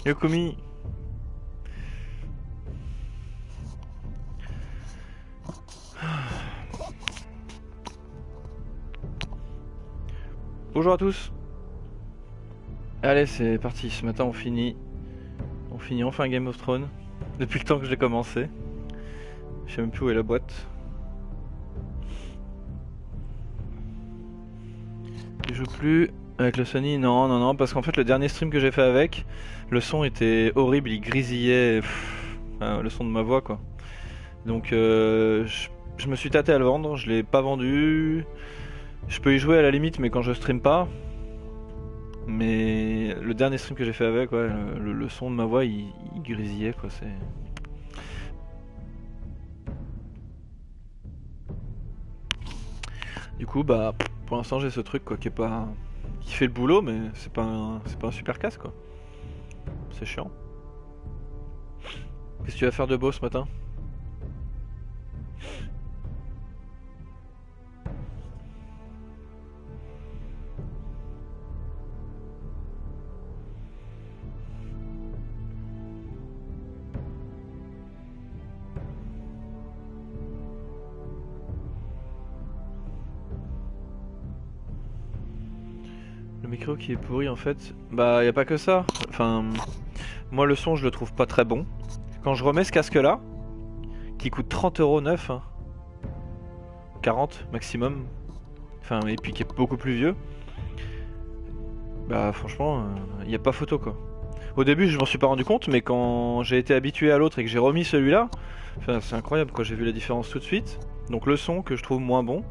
Yokumi. Bonjour à tous. Allez, c'est parti. Ce matin, on finit enfin Game of Thrones. Depuis le temps que je l'ai commencé. Je sais même plus où est la boîte. Je joue plus avec le Sony. Non, parce qu'en fait, le dernier stream que j'ai fait avec, le son était horrible. Il grésillait. Le son de ma voix, quoi. Donc, je me suis tâté à le vendre. Je l'ai pas vendu. Je peux y jouer à la limite, mais quand je stream pas. Mais le dernier stream que j'ai fait avec, ouais, le son de ma voix, il grésillait, quoi. C'est. Du coup, bah, pour l'instant, j'ai ce truc, quoi, qui fait le boulot, mais c'est pas un super casse, quoi. C'est chiant. Qu'est-ce que tu vas faire de beau ce matin? Le micro qui est pourri, en fait, bah, y a pas que ça. Enfin, moi, le son, je le trouve pas très bon. Quand je remets ce casque-là, qui coûte 30 € neuf, hein, 40 maximum, enfin, et puis qui est beaucoup plus vieux, bah, franchement, y a pas photo, quoi. Au début, je m'en suis pas rendu compte, mais quand j'ai été habitué à l'autre et que j'ai remis celui-là, enfin, c'est incroyable, quoi. J'ai vu la différence tout de suite. Donc, le son que je trouve moins bon.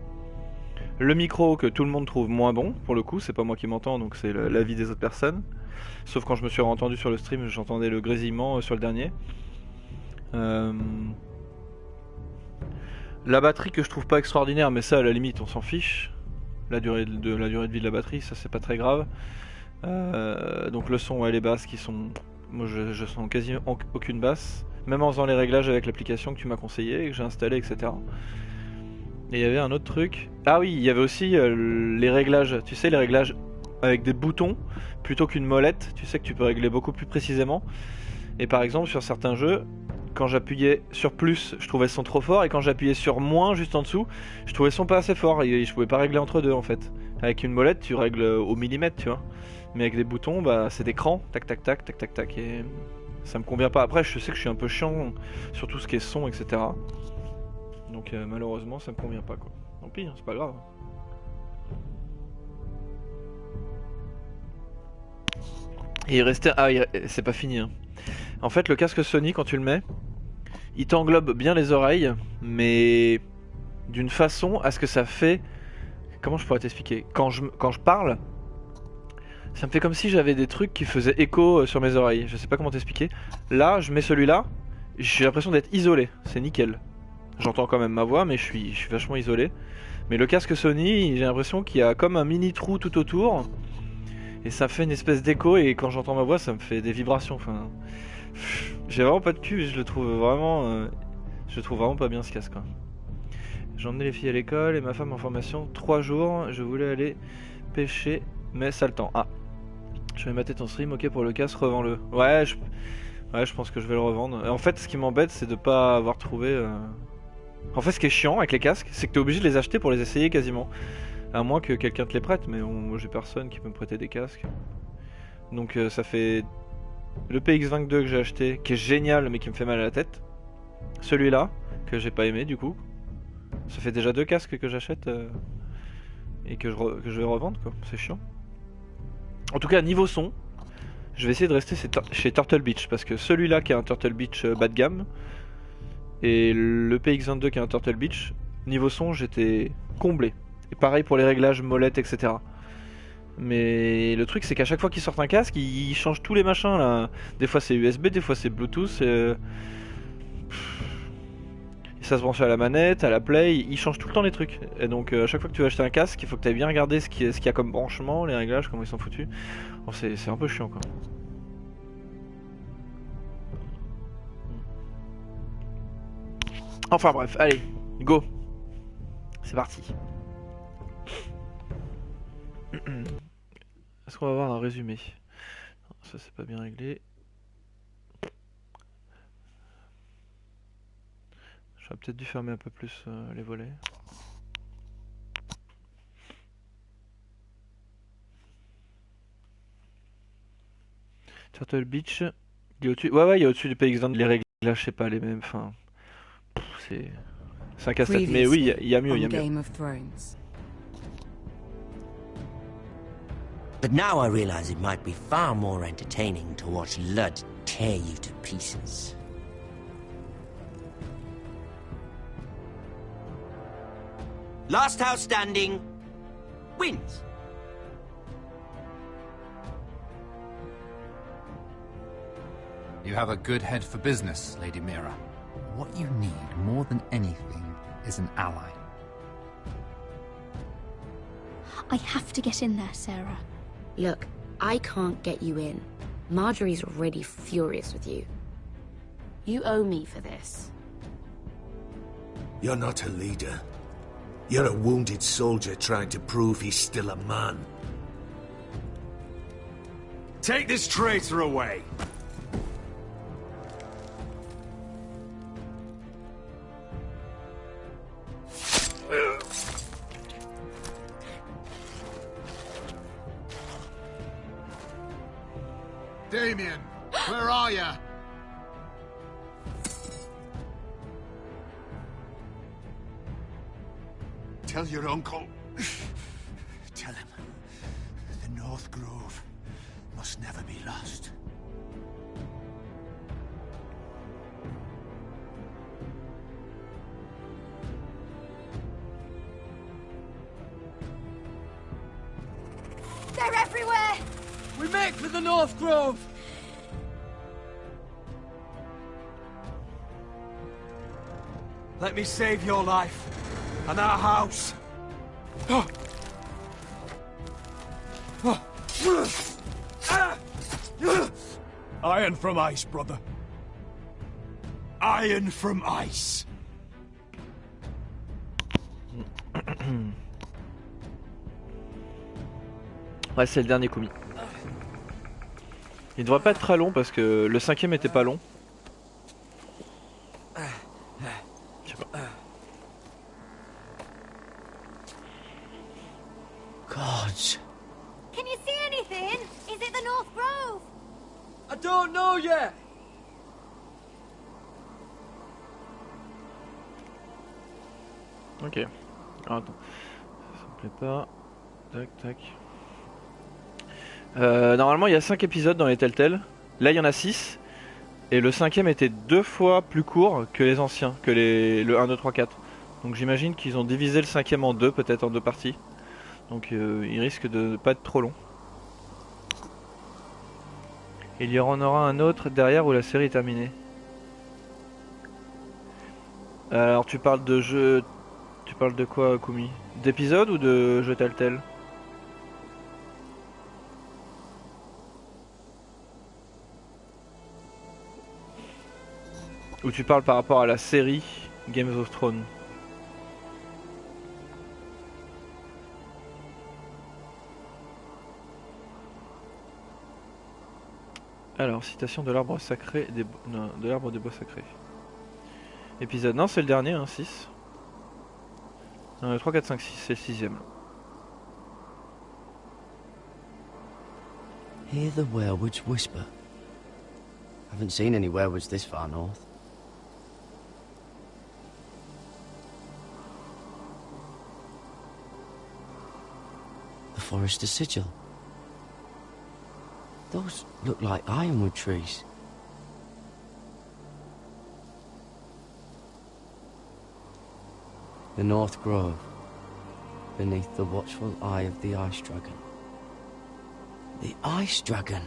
Le micro que tout le monde trouve moins bon, pour le coup, c'est pas moi qui m'entends, donc c'est l'avis des autres personnes. Sauf quand je me suis entendu sur le stream, j'entendais le grésillement sur le dernier. Euh, La batterie que je trouve pas extraordinaire, mais ça à la limite on s'en fiche. La durée de vie de la batterie, ça c'est pas très grave. Donc le son et les basses qui sont... Moi je sens quasiment aucune basse. Même en faisant les réglages avec l'application que tu m'as conseillé, que j'ai installé, etc. Et il y avait un autre truc. Ah oui, il y avait aussi les réglages. Tu sais, les réglages avec des boutons plutôt qu'une molette. Tu sais que tu peux régler beaucoup plus précisément. Et par exemple, sur certains jeux, quand j'appuyais sur plus, je trouvais le son trop fort. Et quand j'appuyais sur moins, juste en dessous, je trouvais le son pas assez fort. Et je pouvais pas régler entre deux en fait. Avec une molette, tu règles au millimètre, tu vois. Mais avec des boutons, bah c'est des crans. Tac, tac, tac, tac, tac, tac. Et ça me convient pas. Après, je sais que je suis un peu chiant sur tout ce qui est son, etc. Donc malheureusement ça me convient pas, quoi. Tant pis, hein, c'est pas grave. Et il restait... Ah, c'est pas fini, hein. En fait le casque Sony quand tu le mets, il t'englobe bien les oreilles, mais d'une façon à ce que ça fait... Comment je pourrais t'expliquer? Quand je parle, ça me fait comme si j'avais des trucs qui faisaient écho sur mes oreilles. Je sais pas comment t'expliquer. Là, je mets celui-là, j'ai l'impression d'être isolé. C'est nickel. J'entends quand même ma voix, mais je suis vachement isolé. Mais le casque Sony, j'ai l'impression qu'il y a comme un mini trou tout autour. Et ça fait une espèce d'écho, et quand j'entends ma voix, ça me fait des vibrations. Enfin, j'ai vraiment pas de cul, je le trouve vraiment pas bien ce casque, quoi. J'ai emmené les filles à l'école et ma femme en formation 3 jours. Je voulais aller pêcher, mais ça le temps. Ah, je vais mater ton stream, ok pour le casque, revends-le. Ouais, je pense que je vais le revendre. Et en fait, ce qui m'embête, c'est de pas avoir trouvé. En fait, ce qui est chiant avec les casques, c'est que t'es obligé de les acheter pour les essayer quasiment. À moins que quelqu'un te les prête, mais j'ai personne qui peut me prêter des casques. Donc ça fait le PX22 que j'ai acheté, qui est génial mais qui me fait mal à la tête. Celui-là, que j'ai pas aimé du coup. Ça fait déjà 2 casques que j'achète et que je vais revendre, quoi. C'est chiant. En tout cas, niveau son, je vais essayer de rester chez Turtle Beach, parce que celui-là qui est un Turtle Beach bas de gamme, et le PX22 qui est un Turtle Beach, niveau son j'étais comblé. Et pareil pour les réglages molettes, etc. Mais le truc c'est qu'à chaque fois qu'ils sortent un casque, ils changent tous les machins là. Des fois c'est USB, des fois c'est Bluetooth. Et ça se branche à la manette, à la play, ils changent tout le temps les trucs. Et donc à chaque fois que tu vas acheter un casque, il faut que tu ailles bien regarder ce qu'il y a comme branchement, les réglages, comment ils sont foutus. Bon, c'est un peu chiant, quoi. Enfin bref, allez, go. C'est parti. Est-ce qu'on va avoir un résumé? Ça c'est pas bien réglé. J'aurais peut-être dû fermer un peu plus les volets. Turtle Beach, il est au-dessus. Ouais, il est au-dessus du PX20. Les réglages, je sais pas, les mêmes. Enfin, c'est 5 à 7. Mais oui, il y a mieux, il y a mieux. Game of Thrones. But now I realize it might be far more entertaining to watch Ludd tear you to pieces. Last house standing wins. You have a good head for business, Lady Mira. What you need more than anything is an ally. I have to get in there, Sarah. Look, I can't get you in. Marjorie's already furious with you. You owe me for this. You're not a leader. You're a wounded soldier trying to prove he's still a man. Take this traitor away! Damien, where are ya? Tell your uncle. Tell him the North Grove must never be lost. They're everywhere! We make for the North Grove! Let me save your life and our house. Iron from ice, brother. Iron from ice. Ouais, c'est le dernier commis. Il devrait pas être très long parce que le 5ème était pas long. Je sais pas. Gods. Can you see anything? Is it the North Grove? I don't know yet! Ok. Alors, attends. Ça me plaît pas. Tac, tac. Normalement, il y a 5 épisodes dans les telltale. Là, il y en a 6. Et le 5ème était 2 fois plus court que les anciens, que le 1, 2, 3, 4. Donc j'imagine qu'ils ont divisé le 5ème en 2, peut-être en 2 parties. Donc il risque de ne pas être trop long. Il y en aura un autre derrière où la série est terminée. Alors tu parles de jeu... Tu parles de quoi, Kumi? D'épisode ou de jeu telltale? Ou tu parles par rapport à la série Game of Thrones? Alors, citation de l'arbre sacré non, de l'arbre des bois sacrés. Épisode, non, c'est le dernier, hein, 6. 3, 4, 5, 6, c'est le 6ème. Hear the werewolves whisper. Haven't seen any werewolves this far north. The Forester Sigil. Those look like ironwood trees. The North Grove, beneath the watchful eye of the Ice Dragon. The Ice Dragon.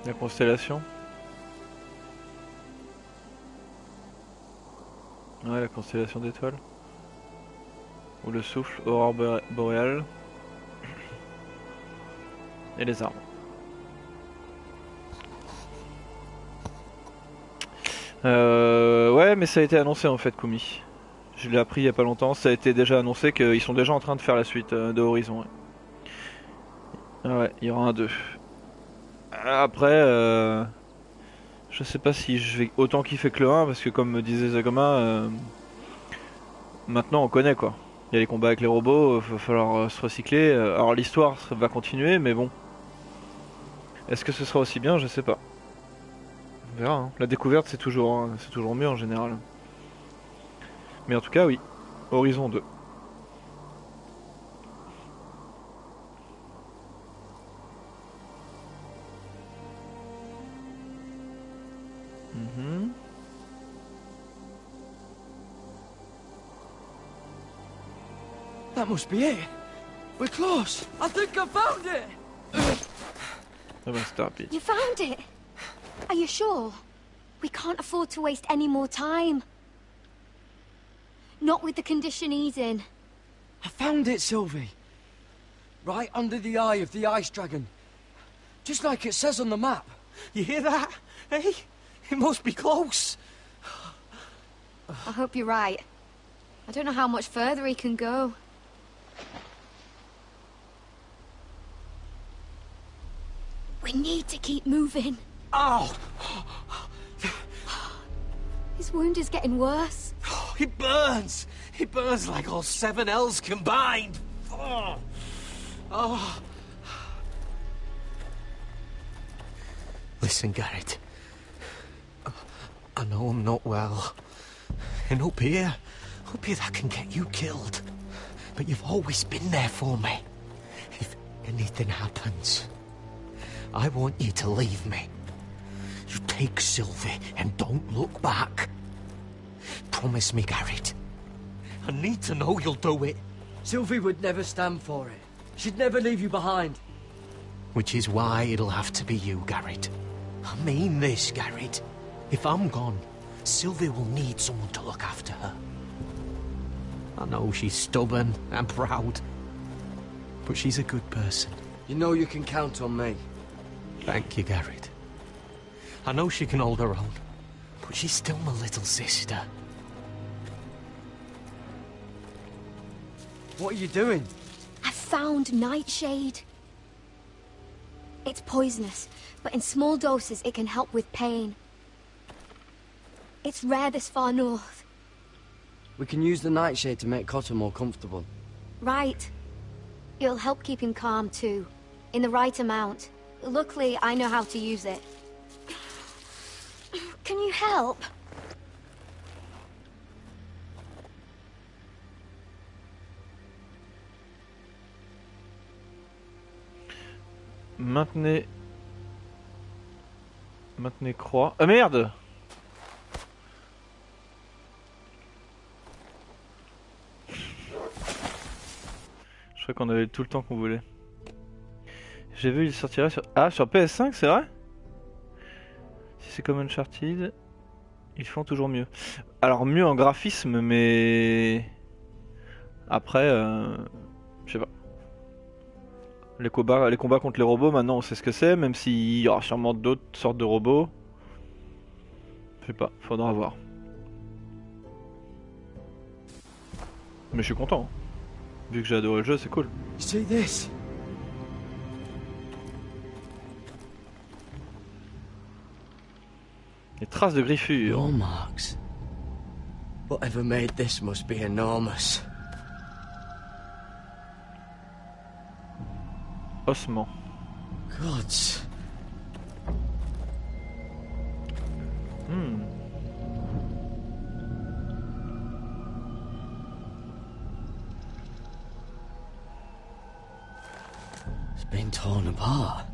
La constellation. Ouais, la constellation d'étoiles. Ou le souffle, aurore boréale. Et les arbres. Ouais, mais ça a été annoncé en fait, Kumi. Je l'ai appris il y a pas longtemps. Ça a été déjà annoncé qu'ils sont déjà en train de faire la suite de Horizon. Ouais. Ah ouais, il y aura un 2. Après, Je sais pas si je vais autant kiffer que le 1 parce que comme me disait Zagoma, maintenant on connaît quoi. Il y a les combats avec les robots, va falloir se recycler. Alors l'histoire va continuer mais bon. Est-ce que ce sera aussi bien? Je sais pas. On verra. Hein. La découverte c'est toujours mieux en général. Mais en tout cas oui. Horizon 2. That must be it. We're close. I think I found it. Stop it. You found it? Are you sure? We can't afford to waste any more time. Not with the condition he's in. I found it, Sylvie. Right under the eye of the ice dragon. Just like it says on the map. You hear that? Hey? It must be close. I hope you're right. I don't know how much further he can go. We need to keep moving. Ow! His wound is getting worse. It burns! It burns like all 7 L's combined! Oh. Listen, Garrett. I know I'm not well. And up here that can get you killed. But you've always been there for me. If anything happens, I want you to leave me. You take Sylvie and don't look back. Promise me, Garrett. I need to know you'll do it. Sylvie would never stand for it. She'd never leave you behind. Which is why it'll have to be you, Garrett. I mean this, Garrett. If I'm gone, Sylvie will need someone to look after her. I know she's stubborn and proud, but she's a good person. You know you can count on me. Thank you, Garrett. I know she can hold her own, but she's still my little sister. What are you doing? I found Nightshade. It's poisonous, but in small doses it can help with pain. It's rare this far north. We can use the nightshade to make Cotter more comfortable. Right. It'll help keep him calm too, in the right amount. Luckily, I know how to use it. Can you help? Maintenez croix. Ah merde! Je crois qu'on avait tout le temps qu'on voulait. J'ai vu, il sortirait sur... Ah, sur PS5, c'est vrai? Si c'est comme Uncharted, ils font toujours mieux. Alors mieux en graphisme, mais... Après, je sais pas. Les combats contre les robots, maintenant on sait ce que c'est, même s'il y aura sûrement d'autres sortes de robots. Je sais pas, faudra voir. Mais je suis content. Vu que j'ai adoré le jeu, c'est cool. See this? Les traces de griffures. Claw marks. Whatever made this must be enormous. Ossement. Gods. It's been torn apart.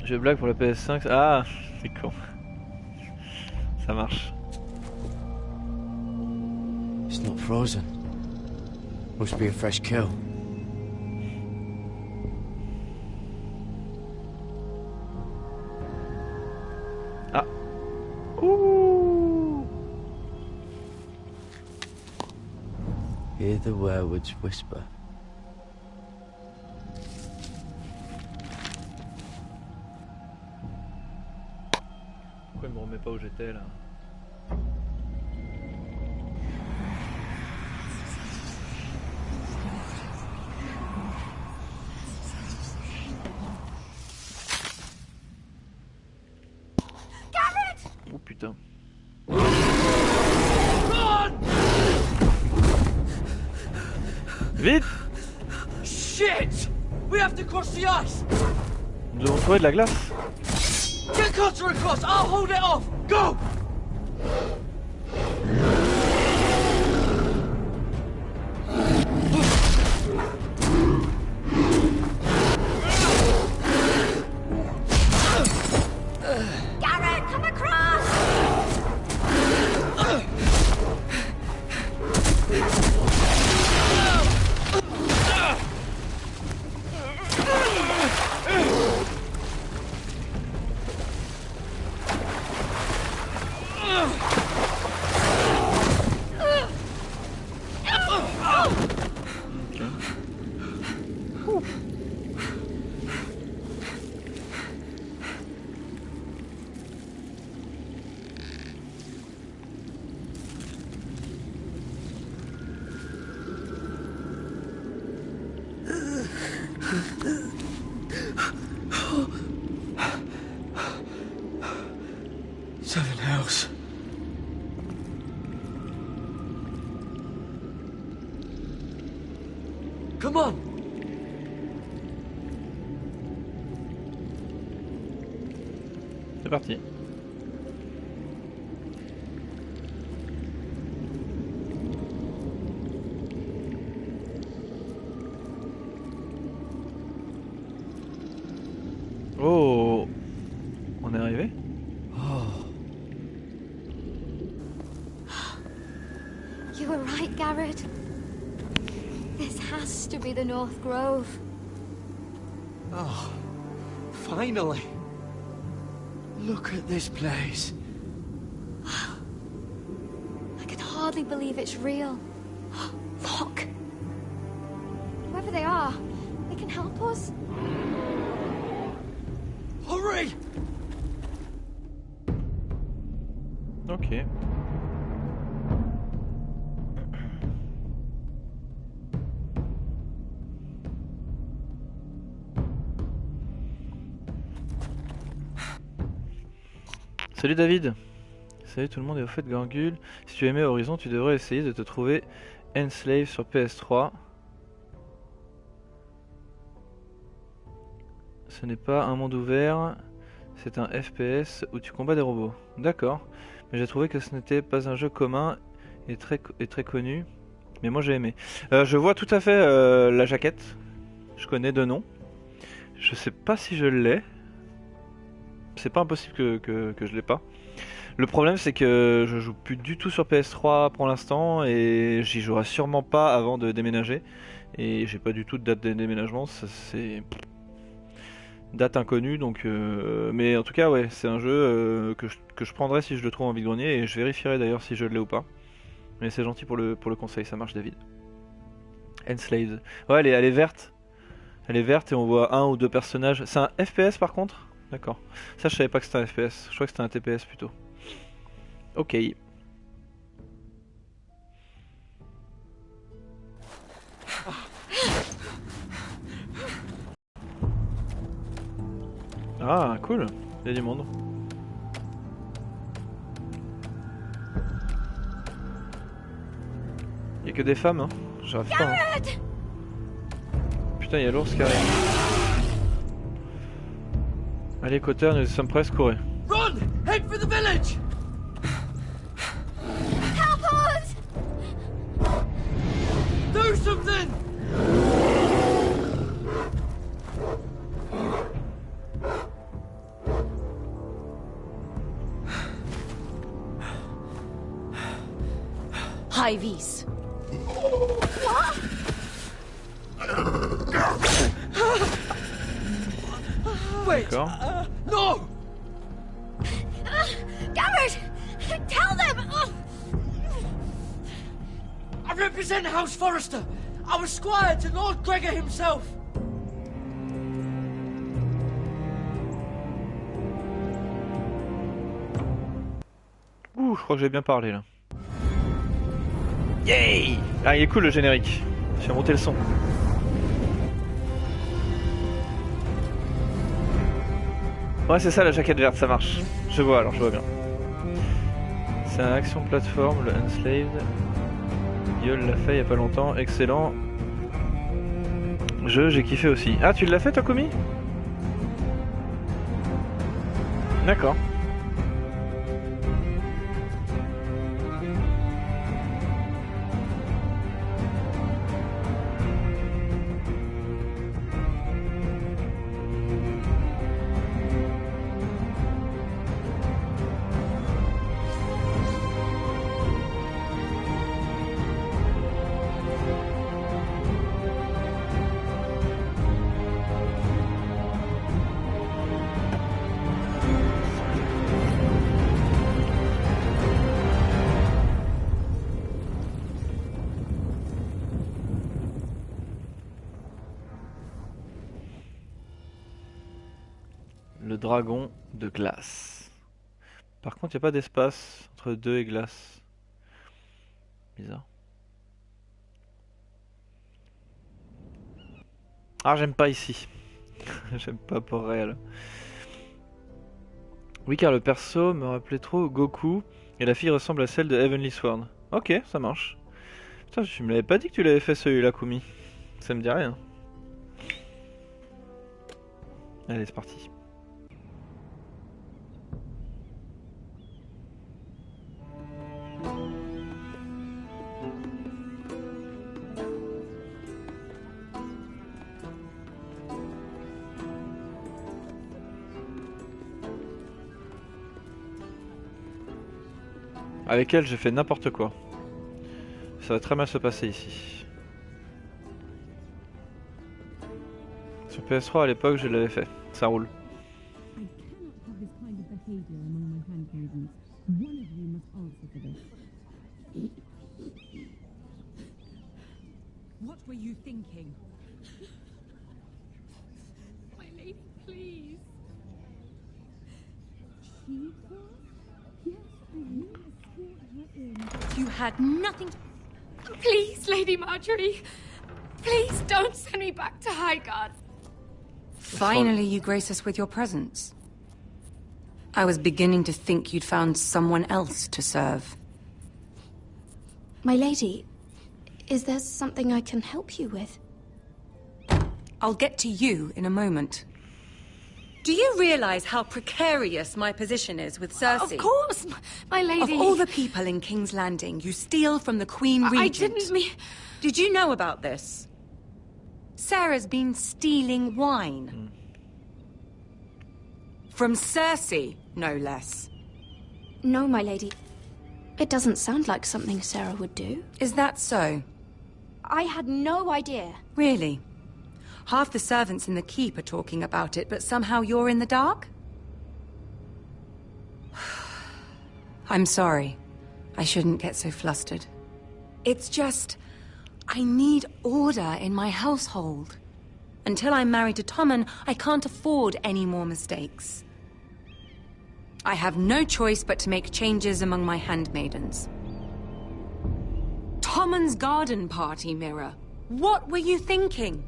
Je blague pour la PS5. Ah, c'est con. Ça marche. It's not frozen. Must be a fresh kill. Ah. Ouh. Hear the werewolves whisper. Pourquoi il me remet pas où j'étais là? putain. Vite! Shit! We have to cross the ice! Nous devons trouver de la glace. Get Cutter across! I'll hold it off! Go! Garrett, come across! Seven hells. Come on! C'est parti. Oh, on est arrivé? You were right, Garrett. This has to be the North Grove. Oh, finally. Look at this place. I can hardly believe it's real. Look. Whoever they are, they can help us. Hurry! Ok. Salut David. Salut tout le monde et au fait Gorgul. Si tu aimais Horizon, tu devrais essayer de te trouver Enslave sur PS3. Ce n'est pas un monde ouvert, c'est un FPS où tu combats des robots. D'accord, mais j'ai trouvé que ce n'était pas un jeu commun et très connu. Mais moi j'ai aimé. Je vois tout à fait la jaquette. Je connais de nom. Je sais pas si je l'ai. C'est pas impossible que je l'ai pas. Le problème c'est que je joue plus du tout sur PS3 pour l'instant et j'y jouerai sûrement pas avant de déménager. Et j'ai pas du tout de date de déménagement, c'est date inconnue donc mais en tout cas ouais, c'est un jeu que je prendrai si je le trouve en vide-grenier et je vérifierai d'ailleurs si je l'ai ou pas. Mais c'est gentil pour le conseil, ça marche David. Enslaved. Ouais, elle est verte. Elle est verte et on voit un ou deux personnages. C'est un FPS par contre? D'accord. Ça je savais pas que c'était un FPS, je crois que c'était un TPS plutôt. Ok. Ah cool, il y a du monde. Il y a que des femmes hein, j'arrive pas. Hein. Putain, il y a l'ours qui arrive. Allez Cotter, nous sommes presque courés. Run! Head for the village! Help us! Do something! High vis. Wait! D'accord. No! Garrett! Tell them! Oh. I represent House Forrester. I was squire to Lord Gregor himself. Ouh, je crois que j'ai bien parlé là. Yay! Ah, il est cool le générique. Je vais monter le son. Ouais, c'est ça la jaquette verte, ça marche. Je vois alors, je vois bien. C'est un action plateforme, le Enslaved. Yol l'a fait il y a pas longtemps, excellent. J'ai kiffé aussi. Ah, tu l'as fait, Takumi? D'accord. Le dragon de glace. Par contre, il n'y a pas d'espace entre 2 et glace. Bizarre. Ah, j'aime pas ici. J'aime pas pour réel. Oui, car le perso me rappelait trop Goku et la fille ressemble à celle de Heavenly Sword. Ok, ça marche. Putain, tu me l'avais pas dit que tu l'avais fait celui-là, Kumi. Ça me dit rien. Allez, c'est parti. Avec elle, j'ai fait n'importe quoi. Ça va très mal se passer ici. Sur PS3 à l'époque, je l'avais fait. Ça roule. What were you thinking? My lady, please. You had nothing to... Please, Lady Marjorie. Please don't send me back to Highgarden. Finally, you grace us with your presence. I was beginning to think you'd found someone else to serve. My lady, is there something I can help you with? I'll get to you in a moment. Do you realize how precarious my position is with Cersei? Of course, my lady. Of all the people in King's Landing, you steal from the Queen Regent. I didn't mean... Did you know about this? Sarah's been stealing wine. From Cersei, no less. No, my lady. It doesn't sound like something Sarah would do. Is that so? I had no idea. Really? Half the servants in the keep are talking about it, but somehow you're in the dark? I'm sorry. I shouldn't get so flustered. It's just... I need order in my household. Until I'm married to Tommen, I can't afford any more mistakes. I have no choice but to make changes among my handmaidens. Tommen's garden party, Mira. What were you thinking?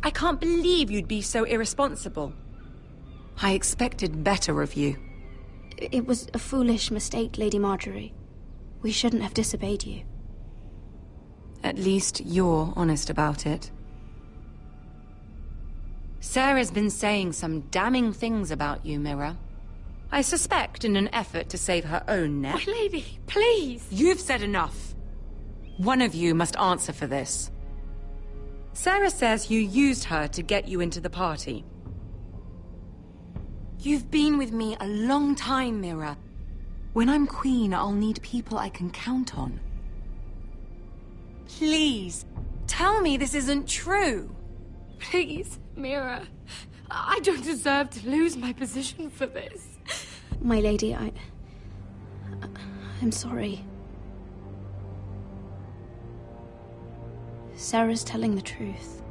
I can't believe you'd be so irresponsible. I expected better of you. It was a foolish mistake, Lady Marjorie. We shouldn't have disobeyed you. At least you're honest about it. Sarah's been saying some damning things about you, Mira. I suspect in an effort to save her own neck. My lady, please. You've said enough. One of you must answer for this. Sarah says you used her to get you into the party. You've been with me a long time, Mira. When I'm queen, I'll need people I can count on. Please, tell me this isn't true. Please, Mira. I don't deserve to lose my position for this. My lady, I'm sorry. Sarah's telling the truth.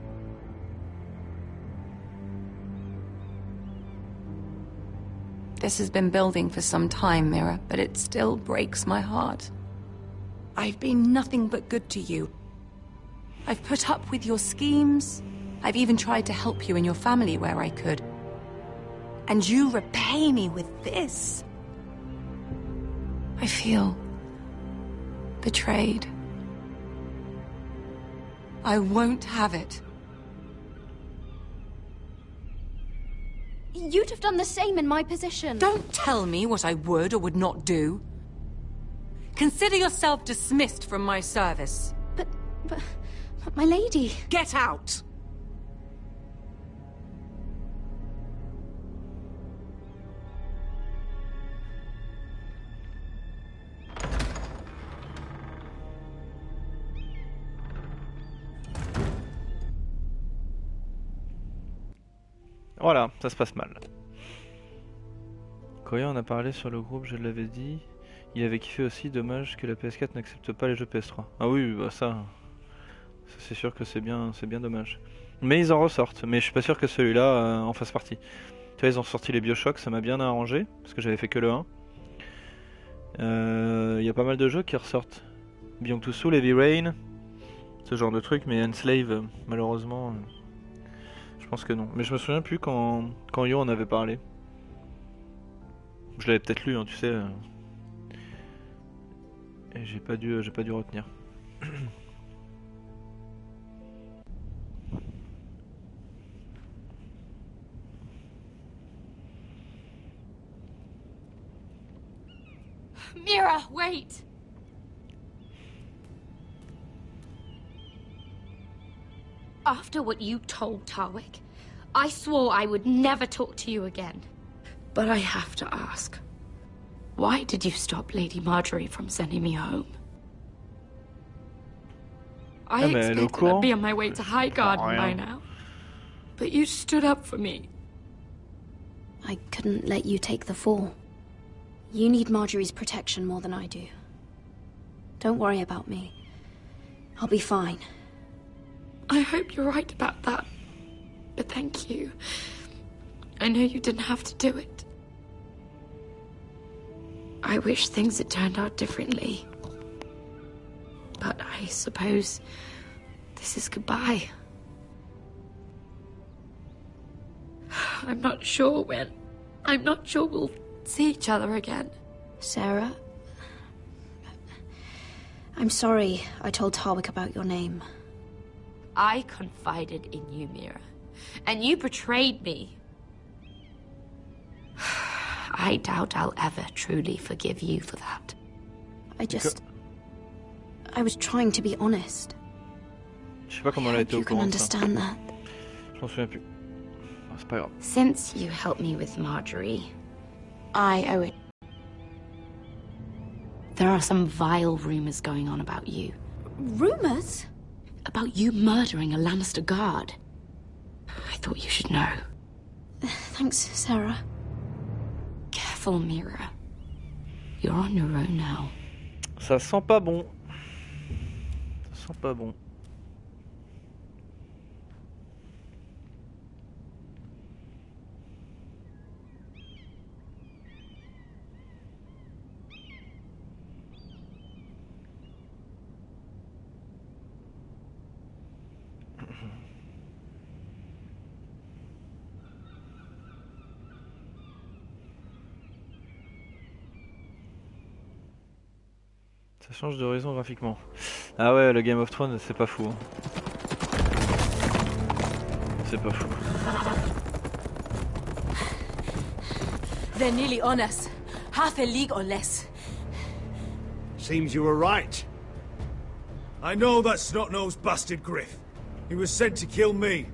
This has been building for some time, Mira, but it still breaks my heart. I've been nothing but good to you. I've put up with your schemes. I've even tried to help you and your family where I could. And you repay me with this. I feel betrayed. I won't have it. You'd have done the same in my position. Don't tell me what I would or would not do. Consider yourself dismissed from my service. But my lady... Get out! Voilà, ça se passe mal. Coria en a parlé sur le groupe, je l'avais dit. Il avait kiffé aussi, dommage que la PS4 n'accepte pas les jeux PS3. Ah oui, bah ça c'est sûr que c'est bien dommage. Mais ils en ressortent, mais je suis pas sûr que celui-là en fasse partie. Tu vois, ils ont sorti les Bioshock, ça m'a bien arrangé, parce que j'avais fait que le 1. Il y a pas mal de jeux qui ressortent. Beyond Two Souls, Heavy Rain, ce genre de trucs, mais Enslave, malheureusement... Je pense que non. Mais je me souviens plus quand Yo en avait parlé. Je l'avais peut-être lu, hein, tu sais. Et j'ai pas dû retenir. Mira, wait! After what you told Tarwick, I swore I would never talk to you again. But I have to ask, why did you stop Lady Marjorie from sending me home? I expected I'd be on my way to Highgarden by now. But you stood up for me. I couldn't let you take the fall. You need Marjorie's protection more than I do. Don't worry about me. I'll be fine. I hope you're right about that. But thank you. I know you didn't have to do it. I wish things had turned out differently. But I suppose this is goodbye. I'm not sure when. I'm not sure we'll see each other again. Sarah? I'm sorry I told Tarwick about your name. I confided in you, Mira. And you betrayed me. I doubt I'll ever truly forgive you for that. I was trying to be honest. Je sais pas comment elle a été au You can courant de ça. understand that. Je m'en souviens plus. Ah, c'est pas grave. Since you helped me with Marjorie, I owe it. There are some vile rumors going on about you. Rumors? About you murdering a Lannister guard. I thought you should know. Thanks, Sarah. Careful, Mira. You're on your own now. Ça sent pas bon. Ça sent pas bon. Ça change d'horizon graphiquement. Ah ouais, le Game of Thrones, c'est pas fou. Hein. C'est pas fou. They're nearly on us. Half a league or less. Seems you were right. I know that snot-nosed bastard Griff. He was sent to kill me,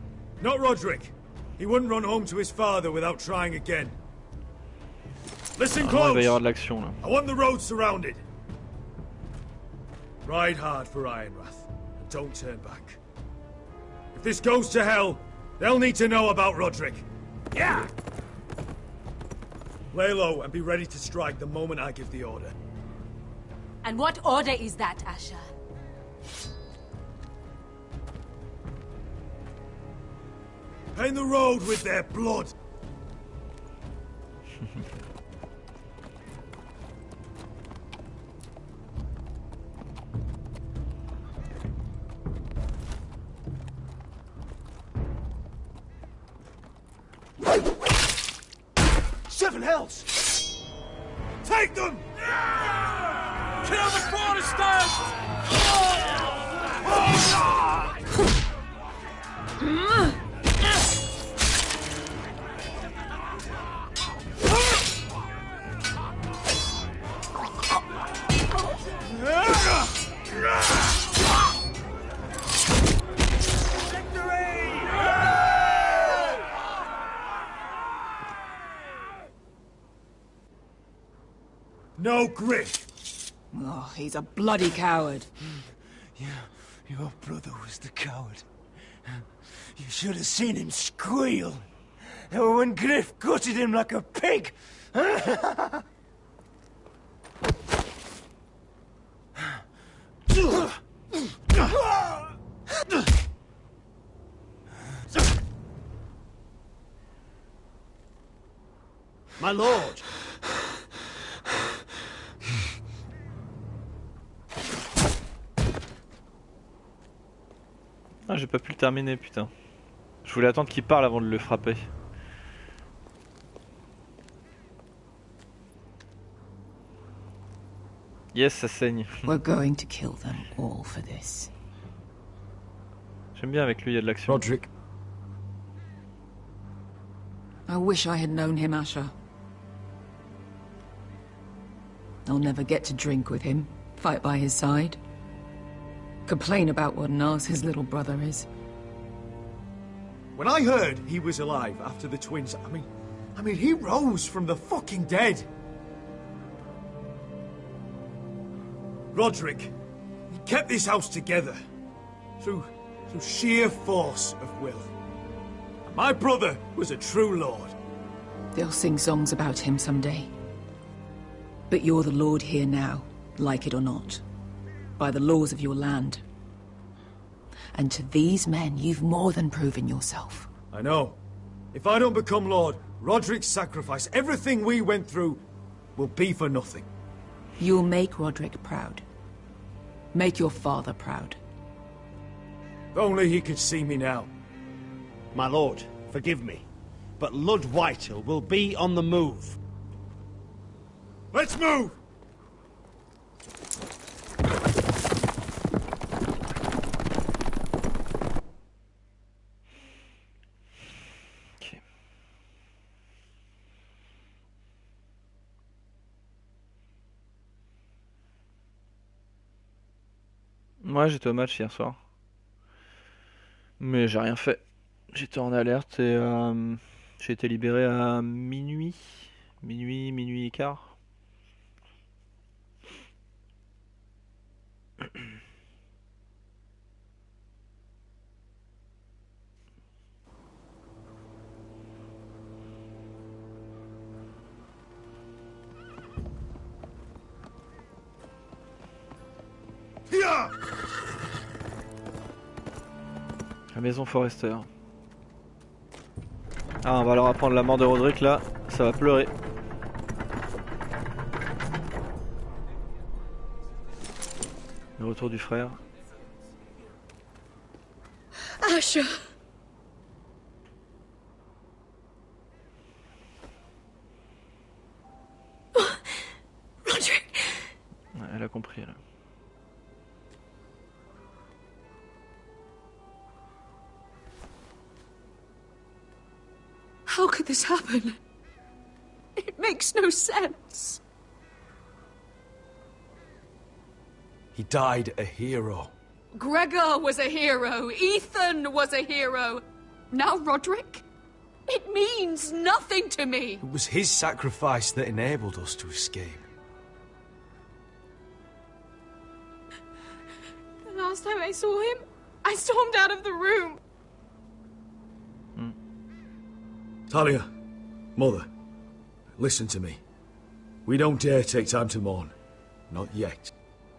not Roderick. He wouldn't run home to his father without trying again. Listen close! Il va y avoir de l'action là. I want the road surrounded. Ride hard for Ironrath, and don't turn back. If this goes to hell, they'll need to know about Roderick. Yeah! Lay low and be ready to strike the moment I give the order. And what order is that, Asher? Paint the road with their blood. Seven hells! Take them! Kill the Protestants! No Griff! Oh, he's a bloody coward. Yeah, your brother was the coward. You should have seen him squeal. When Griff gutted him like a pig. My lord! Ah, j'ai pas pu le terminer, putain. Je voulais attendre qu'il parle avant de le frapper. Yes, ça saigne. We're going to kill them all for this. J'aime bien avec lui, il y a de l'action. Roderick. I wish I had known him, Asher. I'll never get to drink with him, fight by his side. Complain about what an arse his little brother is. When I heard he was alive after the twins, I mean, he rose from the fucking dead. Roderick, he kept this house together through sheer force of will. My brother was a true lord. They'll sing songs about him someday. But you're the lord here now, like it or not. By the laws of your land. And to these men, you've more than proven yourself. I know. If I don't become lord, Roderick's sacrifice, everything we went through, will be for nothing. You'll make Roderick proud. Make your father proud. If only he could see me now. My lord, forgive me, but Lud Whitehill will be on the move. Let's move! Ok. Moi j'étais au match hier soir. Mais j'ai rien fait. J'étais en alerte et j'ai été libéré à minuit. Minuit et quart. La maison Forrester. Ah, on va leur apprendre la mort de Roderick là, ça va pleurer. Le retour du frère. Asher! Roderick! Ouais, elle a compris là. How could this happen? It makes no sense. He died a hero. Gregor was a hero. Ethan was a hero. Now Roderick? It means nothing to me. It was his sacrifice that enabled us to escape. The last time I saw him, I stormed out of the room. Talia, Mother, listen to me. We don't dare take time to mourn. Not yet.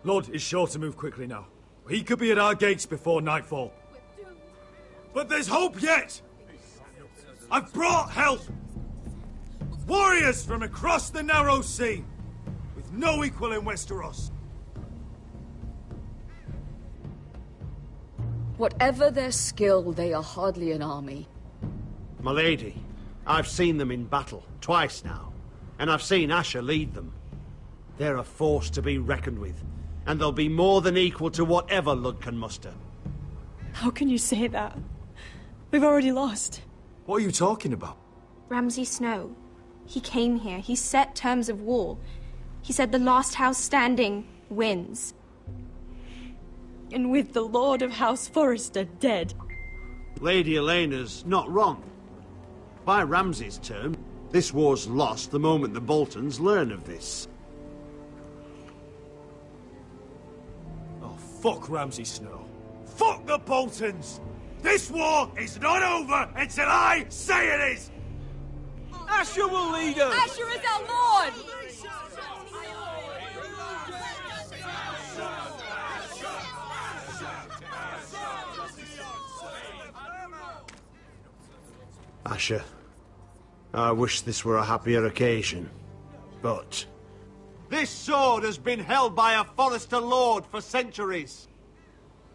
Lord is sure to move quickly now. He could be at our gates before nightfall. But there's hope yet! I've brought help! Warriors from across the narrow sea, with no equal in Westeros. Whatever their skill, they are hardly an army. My lady, I've seen them in battle, twice now, and I've seen Asher lead them. They're a force to be reckoned with, and they'll be more than equal to whatever Lud can muster. How can you say that? We've already lost. What are you talking about? Ramsay Snow. He came here. He set terms of war. He said the last house standing wins. And with the Lord of House Forrester dead. Lady Elena's not wrong. By Ramsay's term, this war's lost the moment the Boltons learn of this. Oh, fuck Ramsay Snow. Fuck the Boltons! This war is not over until I say it is! Asher will lead us! Asher is our lord! Asher, I wish this were a happier occasion, but... This sword has been held by a Forrester Lord for centuries.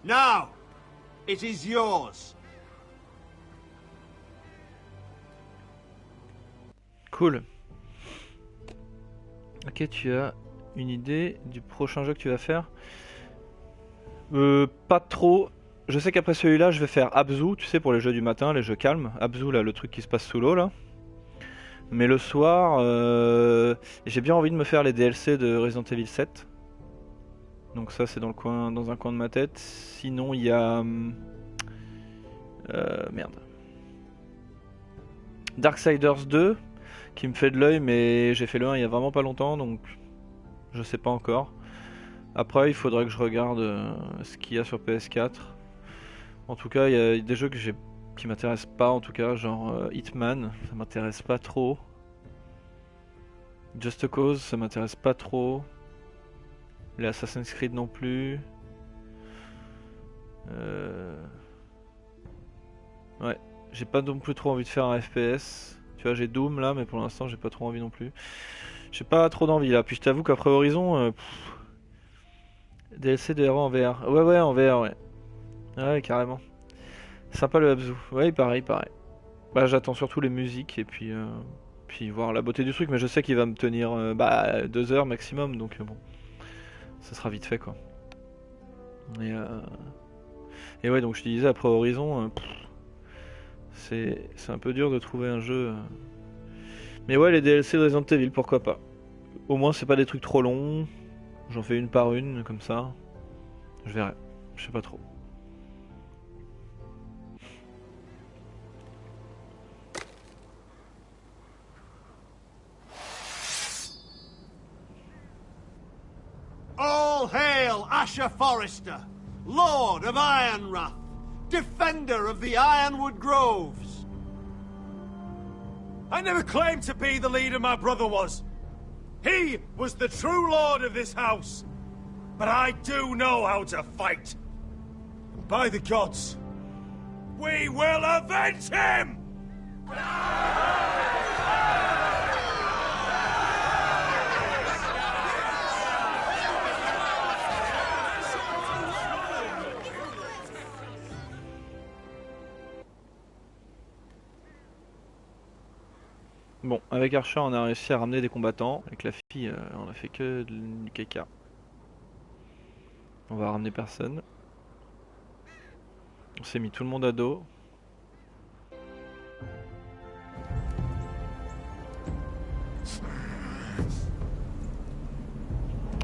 Now, it is yours. Cool. Ok, tu as une idée du prochain jeu que tu vas faire? Pas trop. Je sais qu'après celui-là, je vais faire Abzu, tu sais, pour les jeux du matin, les jeux calmes. Abzu, là, le truc qui se passe sous l'eau, là. Mais le soir, j'ai bien envie de me faire les DLC de Resident Evil 7. Donc ça, c'est dans un coin de ma tête. Sinon, il y a... merde. Darksiders 2, qui me fait de l'œil, mais j'ai fait le 1 il y a vraiment pas longtemps, donc je sais pas encore. Après, il faudrait que je regarde ce qu'il y a sur PS4. En tout cas, il y a des jeux qui m'intéressent pas, en tout cas, genre Hitman, ça m'intéresse pas trop. Just Cause, ça m'intéresse pas trop. Les Assassin's Creed non plus. Ouais, j'ai pas non plus trop envie de faire un FPS. Tu vois, j'ai Doom là, mais pour l'instant, j'ai pas trop envie non plus. J'ai pas trop d'envie là. Puis je t'avoue qu'après Horizon, DLC de héros en VR. Ouais, en VR, ouais. Ouais, carrément. Sympa le Abzu. Ouais, pareil. Bah, j'attends surtout les musiques et puis voir la beauté du truc, mais je sais qu'il va me tenir 2 heures maximum, donc bon, ça sera vite fait quoi. Et ouais, donc je te disais, après Horizon, c'est un peu dur de trouver un jeu. Mais ouais, les DLC de Resident Evil, pourquoi pas. Au moins, c'est pas des trucs trop longs. J'en fais une par une, comme ça. Je verrai. Je sais pas trop. All hail Asher Forrester, Lord of Ironrath, defender of the Ironwood Groves. I never claimed to be the leader my brother was. He was the true lord of this house. But I do know how to fight. And by the gods, we will avenge him! Bon, avec Archer, on a réussi à ramener des combattants. Avec la fille, on a fait que du caca. On va ramener personne. On s'est mis tout le monde à dos.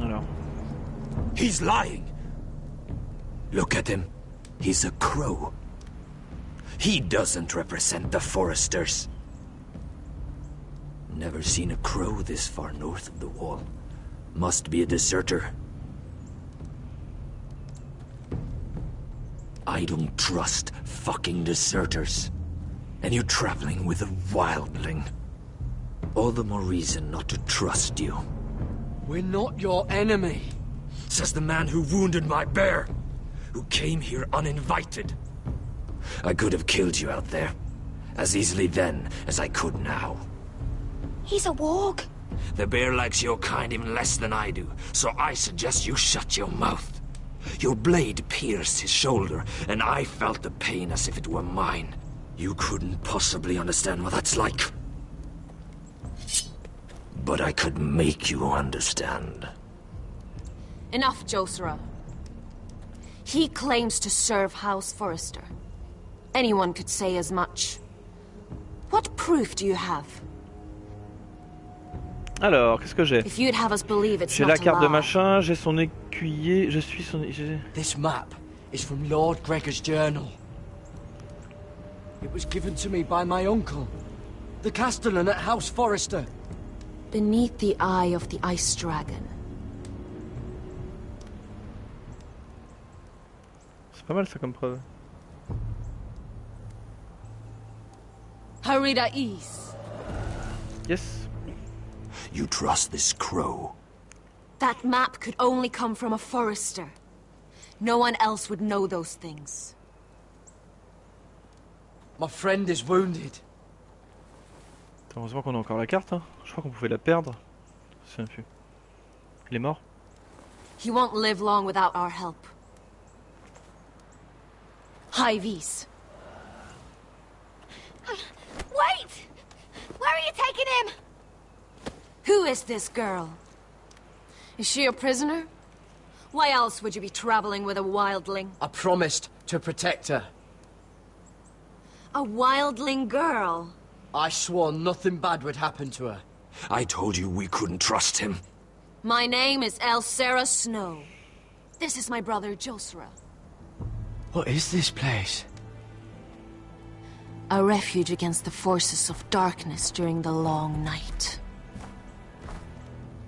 Alors. He's lying. Look at him. He's a crow. He doesn't represent the Foresters. Never seen a crow this far north of the wall. Must be a deserter. I don't trust fucking deserters. And you're traveling with a wildling. All the more reason not to trust you. We're not your enemy. Says the man who wounded my bear. Who came here uninvited. I could have killed you out there. As easily then as I could now. He's a warg. The bear likes your kind even less than I do, so I suggest you shut your mouth. Your blade pierced his shoulder, and I felt the pain as if it were mine. You couldn't possibly understand what that's like. but I could make you understand. Enough, Josera. He claims to serve House Forrester. Anyone could say as much. What proof do you have? Alors, qu'est-ce que j'ai? If you'd have us believe it's J'ai not la carte de a lie. machin, j'ai son écuyer, je suis son... This map is from Lord Gregor's journal. It was given to me by my uncle, the castellan at House Forrester. Beneath the eye of the Ice Dragon. C'est pas mal ça comme preuve. Harida East. Yes. You trust this crow? That map could only come from a Forrester. No one else would know those things. My friend is wounded. Heureusement qu'on a encore la carte, hein. Je crois qu'on pouvait la perdre. Je me souviens plus. Il est mort? He won't live long without our help. Hyvis. Wait! Where are you taking him? Who is this girl? Is she a prisoner? Why else would you be traveling with a wildling? I promised to protect her. A wildling girl? I swore nothing bad would happen to her. I told you we couldn't trust him. My name is Elsera Snow. This is my brother Josera. What is this place? A refuge against the forces of darkness during the long night.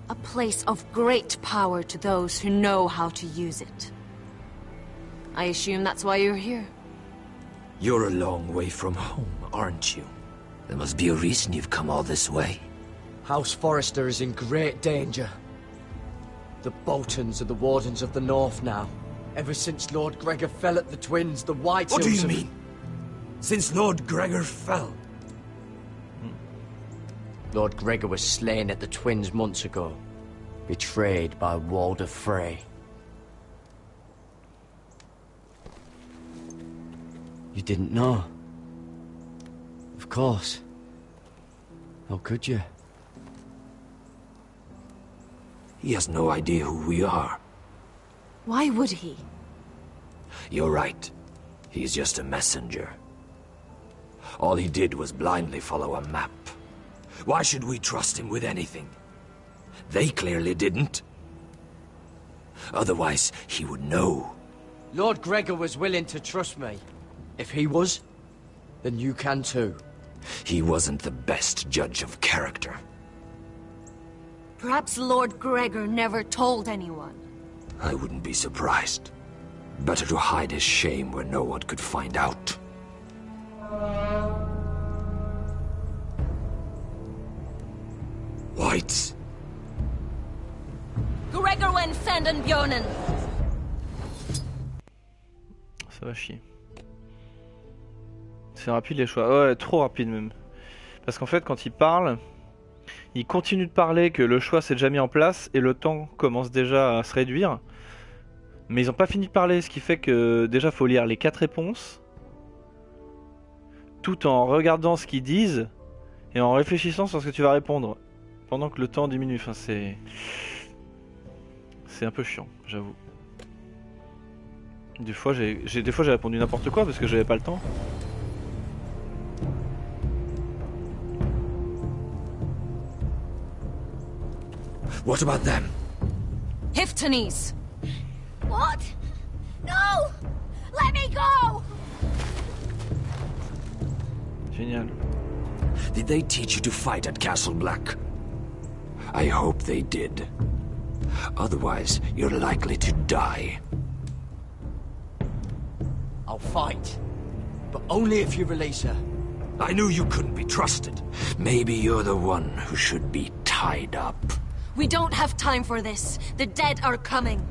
A place of great power to those who know how to use it. I assume that's why you're here. You're a long way from home, aren't you? There must be a reason you've come all this way. House Forrester is in great danger. The Boltons are the Wardens of the North now. Ever since Lord Gregor fell at the Twins, the White What do Hills you have- mean? Since Lord Gregor fell? Lord Gregor was slain at the Twins months ago. Betrayed by Walder Frey. You didn't know? Of course. How could you? He has no idea who we are. Why would he? You're right. He's just a messenger. All he did was blindly follow a map. Why should we trust him with anything? They clearly didn't. Otherwise, he would know. Lord Gregor was willing to trust me. If he was, then you can too. He wasn't the best judge of character. Perhaps Lord Gregor never told anyone. I wouldn't be surprised. Better to hide his shame where no one could find out. Whites. Gregor wen fenden bjonen. Ça va chier. C'est rapide les choix. Ouais, trop rapide même. Parce qu'en fait, quand il parle, il continue de parler que le choix s'est déjà mis en place et le temps commence déjà à se réduire. Mais ils n'ont pas fini de parler, ce qui fait que déjà faut lire les 4 réponses tout en regardant ce qu'ils disent et en réfléchissant sur ce que tu vas répondre pendant que le temps diminue. Enfin, c'est un peu chiant, j'avoue. Des fois j'ai répondu n'importe quoi parce que j'avais pas le temps. What about them? Hiftanes. What? No! Let me go! Génial. Did they teach you to fight at Castle Black? I hope they did. Otherwise, you're likely to die. I'll fight. But only if you release her. I knew you couldn't be trusted. Maybe you're the one who should be tied up. We don't have time for this. The dead are coming.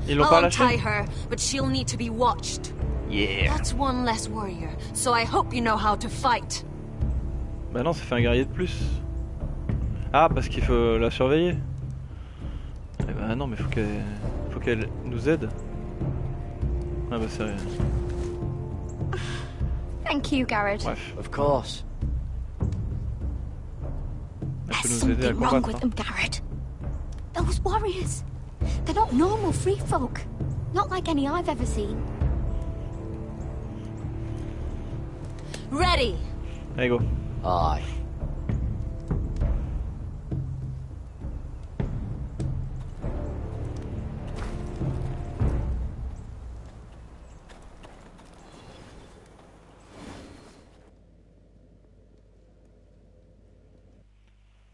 Ils l'ont I'll pas untie lâché? her, but she'll need to be watched. Yeah. That's one less warrior, so I hope you know how to fight. Bah non, ça fait un guerrier de plus. Ah, parce qu'il faut la surveiller. Eh bah non, mais faut qu'elle nous aide. Ah bah c'est rien. Thank you, Garrett. Bref. Of course. Elle peut There's nous aider à something wrong combattre. with them, Garrett. Those warriors. They're not normal free folk. Not like any I've ever seen. Ready. Allez, go. Aye.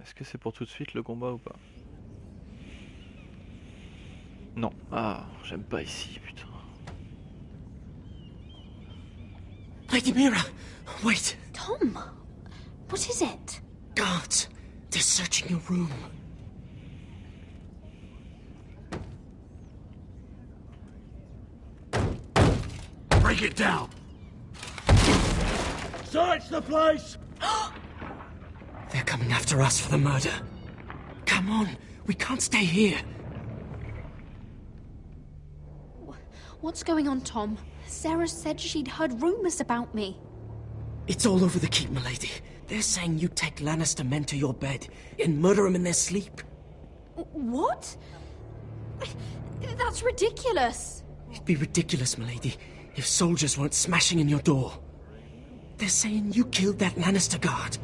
Est-ce que c'est pour tout de suite le combat ou pas? Non. Ah, j'aime pas ici, putain. Lady Mira, wait. Tom, what is it? Guards, they're searching your room. Break it down! Search the place! They're coming after us for the murder. Come on, we can't stay here. What's going on, Tom? Sarah said she'd heard rumors about me. It's all over the keep, milady. They're saying you take Lannister men to your bed and murder them in their sleep. What? That's ridiculous. It'd be ridiculous, milady, if soldiers weren't smashing in your door. They're saying you killed that Lannister guard.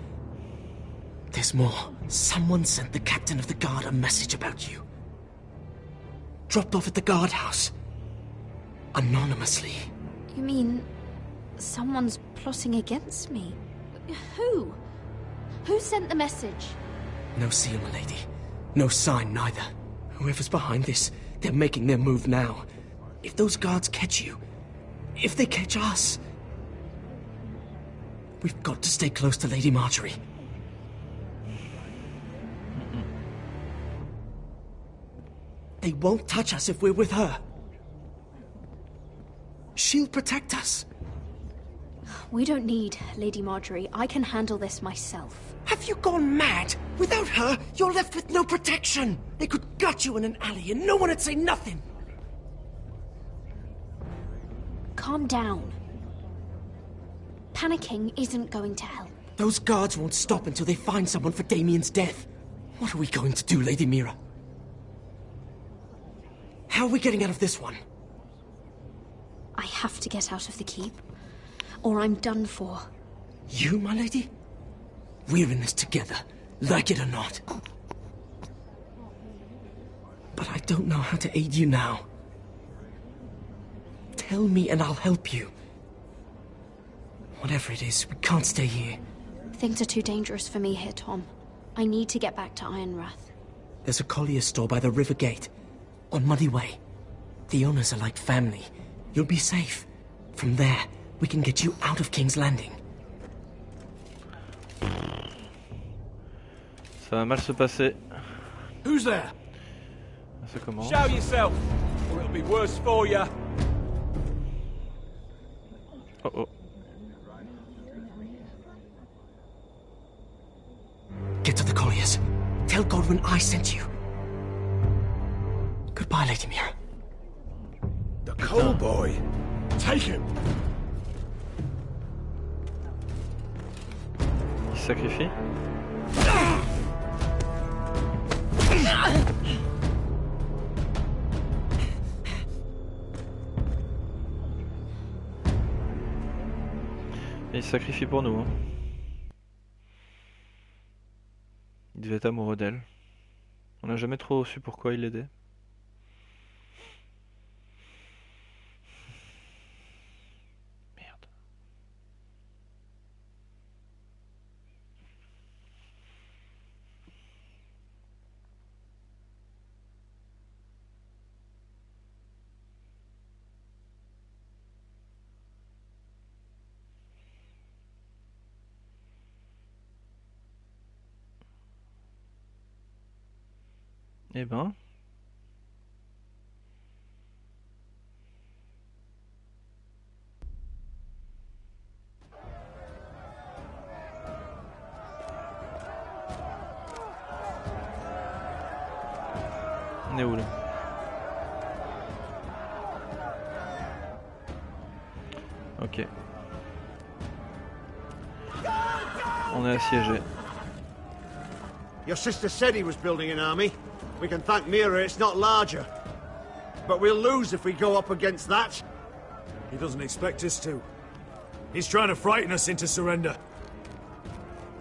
There's more. Someone sent the captain of the guard a message about you. Dropped off at the guardhouse. Anonymously. You mean someone's plotting against me? Who? Who sent the message? No seal, milady. No sign, neither. Whoever's behind this, they're making their move now. If those guards catch you, if they catch us, we've got to stay close to Lady Marjorie. They won't touch us if we're with her. She'll protect us. We don't need Lady Marjorie. I can handle this myself. Have you gone mad? Without her, you're left with no protection. They could gut you in an alley and no one would say nothing. Calm down. Panicking isn't going to help. Those guards won't stop until they find someone for Damien's death. What are we going to do, Lady Mira? How are we getting out of this one? I have to get out of the keep, or I'm done for. You, my lady? We're in this together, like it or not. But I don't know how to aid you now. Tell me and I'll help you. Whatever it is, we can't stay here. Things are too dangerous for me here, Tom. I need to get back to Ironrath. There's a collier store by the river gate, on Muddy Way. The owners are like family. You'll be safe. From there, we can get you out of King's Landing. Ça va mal se passer. Who's there? Ça commence. Show yourself, or it'll be worse for you. Oh oh. Get to the colliers. Tell Godwin I sent you. Goodbye, Lady Mira. The coal boy. Take him. Il se sacrifie. Et il se sacrifie pour nous. Hein. Il devait être amoureux d'elle. On n'a jamais trop su pourquoi il l'aidait. Merde. Eh ben. On est où là? Ok. On est assiégé. Your sister said he was building an army. We can thank Mira it's not larger. But we'll lose if we go up against that. He doesn't expect us to. He's trying to frighten us into surrender.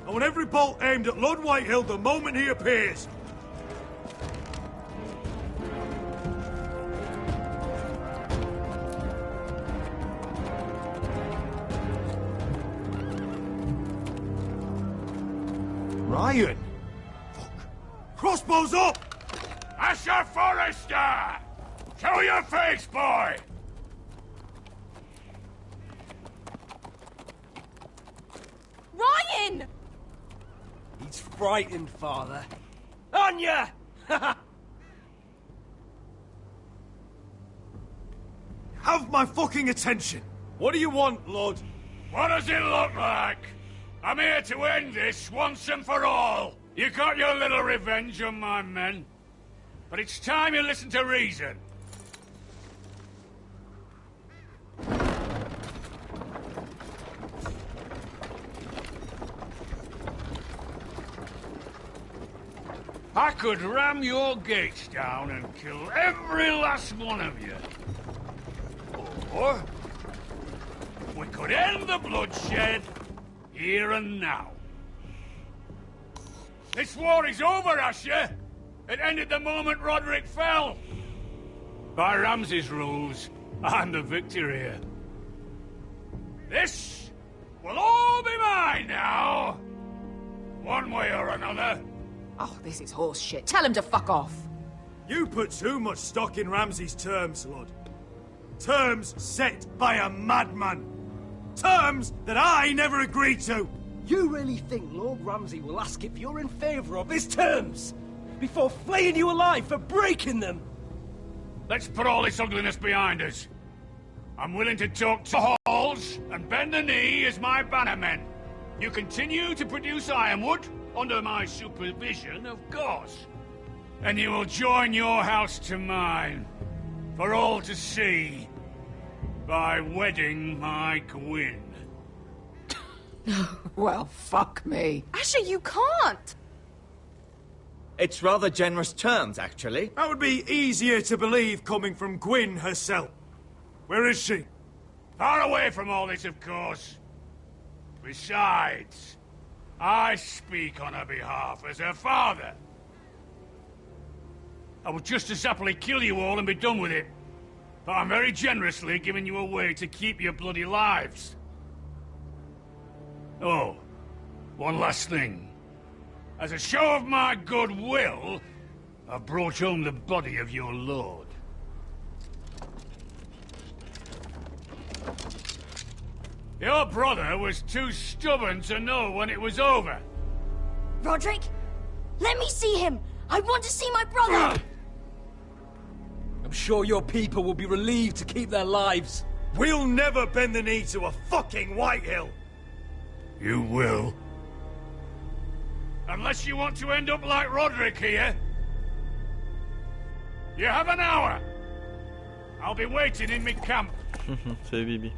I want every bolt aimed at Lord Whitehill the moment he appears. Ryan! Fuck. Crossbows up! Asher Forrester! Show your face, boy! Ryan! He's frightened, Father. On ya! Have my fucking attention! What do you want, Lord? What does it look like? I'm here to end this once and for all. You got your little revenge on my men. But it's time you listen to reason. I could ram your gates down and kill every last one of you. Or we could end the bloodshed here and now. This war is over, Asher. It ended the moment Roderick fell. By Ramsay's rules, I'm the victor here. This will all be mine now. One way or another. Oh, this is horse shit. Tell him to fuck off. You put too much stock in Ramsay's terms, Lord. Terms set by a madman. Terms that I never agreed to. You really think Lord Ramsay will ask if you're in favour of his terms before flaying you alive for breaking them? Let's put all this ugliness behind us. I'm willing to talk to halls and bend the knee as my bannermen. You continue to produce ironwood under my supervision, of course. And you will join your house to mine for all to see by wedding my Gwyn. Well, fuck me. Asher, you can't! It's rather generous terms, actually. That would be easier to believe coming from Gwyn herself. Where is she? Far away from all this, of course. Besides, I speak on her behalf as her father. I would just as happily kill you all and be done with it. But I'm very generously giving you a way to keep your bloody lives. Oh, one last thing. As a show of my goodwill, I've brought home the body of your lord. Your brother was too stubborn to know when it was over. Roderick, let me see him. I want to see my brother. I'm sure your people will be relieved to keep their lives. We'll never bend the knee to a fucking Whitehill. You will. Unless you want to end up like Roderick here. You have an hour. I'll be waiting in mid-camp. C'est Bibi.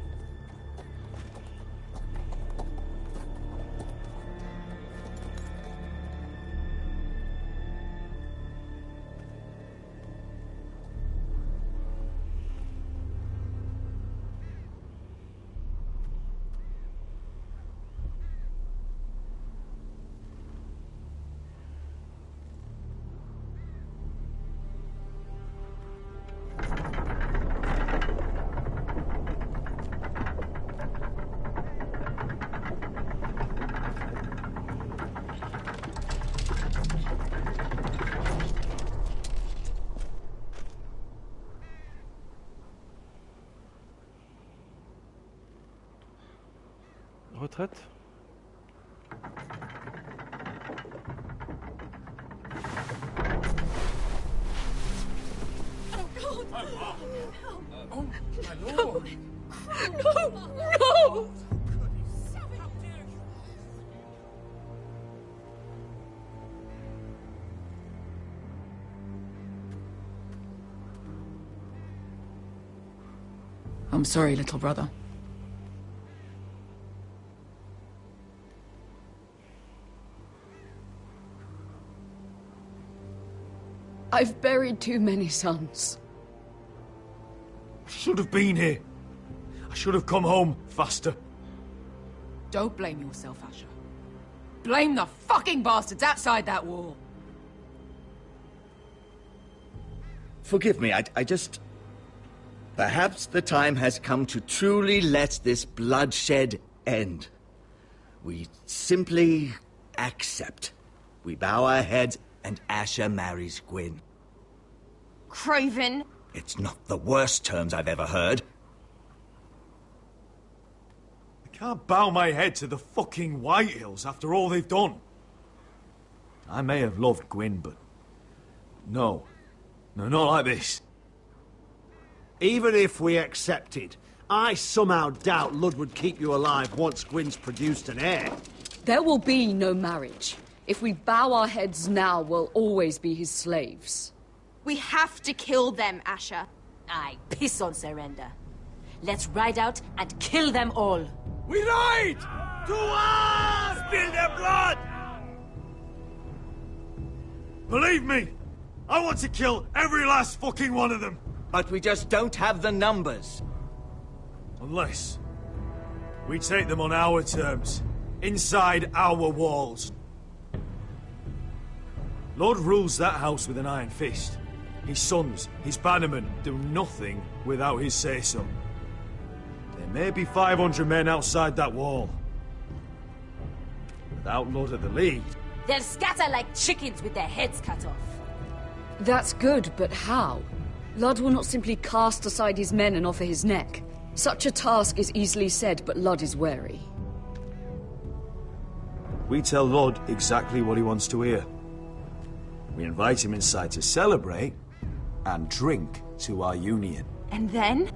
Retraite. Oh, my lord. No! I'm sorry, little brother. I've buried too many sons. I should have been here. I should have come home faster. Don't blame yourself, Asher. Blame the fucking bastards outside that wall. Forgive me, I just... Perhaps the time has come to truly let this bloodshed end. We simply accept. We bow our heads and Asher marries Gwyn. Craven! It's not the worst terms I've ever heard. I can't bow my head to the fucking Whitehills after all they've done. I may have loved Gwyn, but... No. No, not like this. Even if we accepted, I somehow doubt Lud would keep you alive once Gwyn's produced an heir. There will be no marriage. If we bow our heads now, we'll always be his slaves. We have to kill them, Asher. I piss on surrender. Let's ride out and kill them all. We ride! To us! Spill their blood! Believe me, I want to kill every last fucking one of them. But we just don't have the numbers. Unless we take them on our terms, inside our walls. Lord rules that house with an iron fist. His sons, his bannermen, do nothing without his say-so. There may be 500 men outside that wall. Without Lord at the lead... They'll scatter like chickens with their heads cut off. That's good, but how? Lud will not simply cast aside his men and offer his neck. Such a task is easily said, but Lud is wary. We tell Lord exactly what he wants to hear. We invite him inside to celebrate and drink to our union. And then?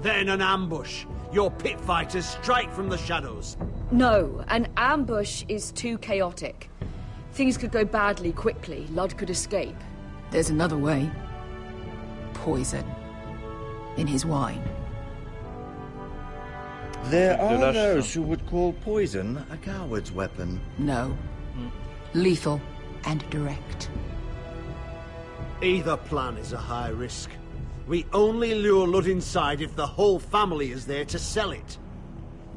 Then an ambush. Your pit fighters strike from the shadows. No, an ambush is too chaotic. Things could go badly quickly. Lud could escape. There's another way. Poison. In his wine. There are those who would call poison a coward's weapon. No. Lethal and direct. Either plan is a high risk. We only lure Lud inside if the whole family is there to sell it.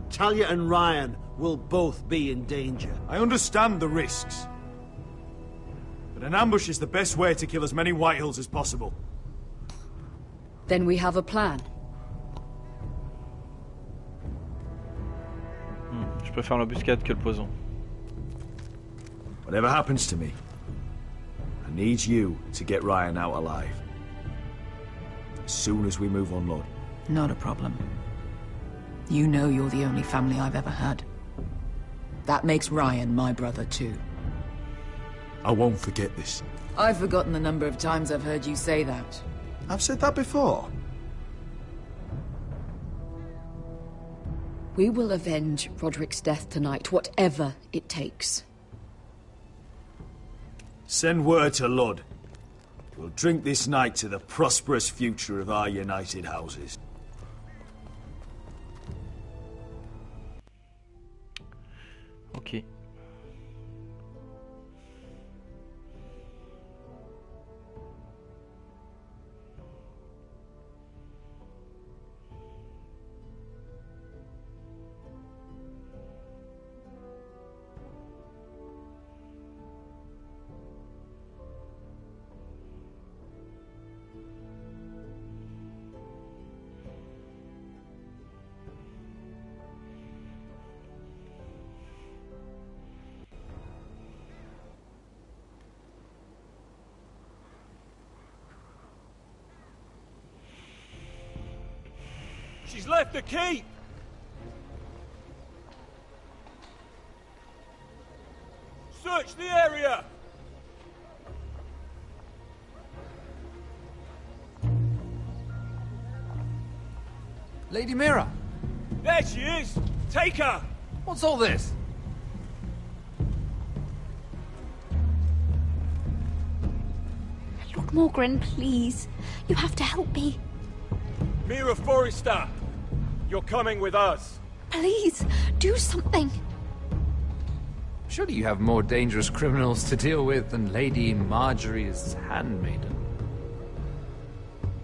Talia and Ryan will both be in danger. I understand the risks. But an ambush is the best way to kill as many Whitehills as possible. Then we have a plan. Je préfère l'embuscade que le poison. Whatever happens to me, I need you to get Ryan out alive. As soon as we move on, Lord. Not a problem. You know you're the only family I've ever had. That makes Ryan my brother too. I won't forget this. I've forgotten the number of times I've heard you say that. I've said that before. We will avenge Roderick's death tonight, whatever it takes. Send word to Lud. We'll drink this night to the prosperous future of our united houses. Ok. She's left the keep! Search the area! Lady Mira! There she is! Take her! What's all this? Lord Morgren, please. You have to help me. Mira Forrester! You're coming with us! Please, do something. Surely you have more dangerous criminals to deal with than Lady Marjorie's handmaiden.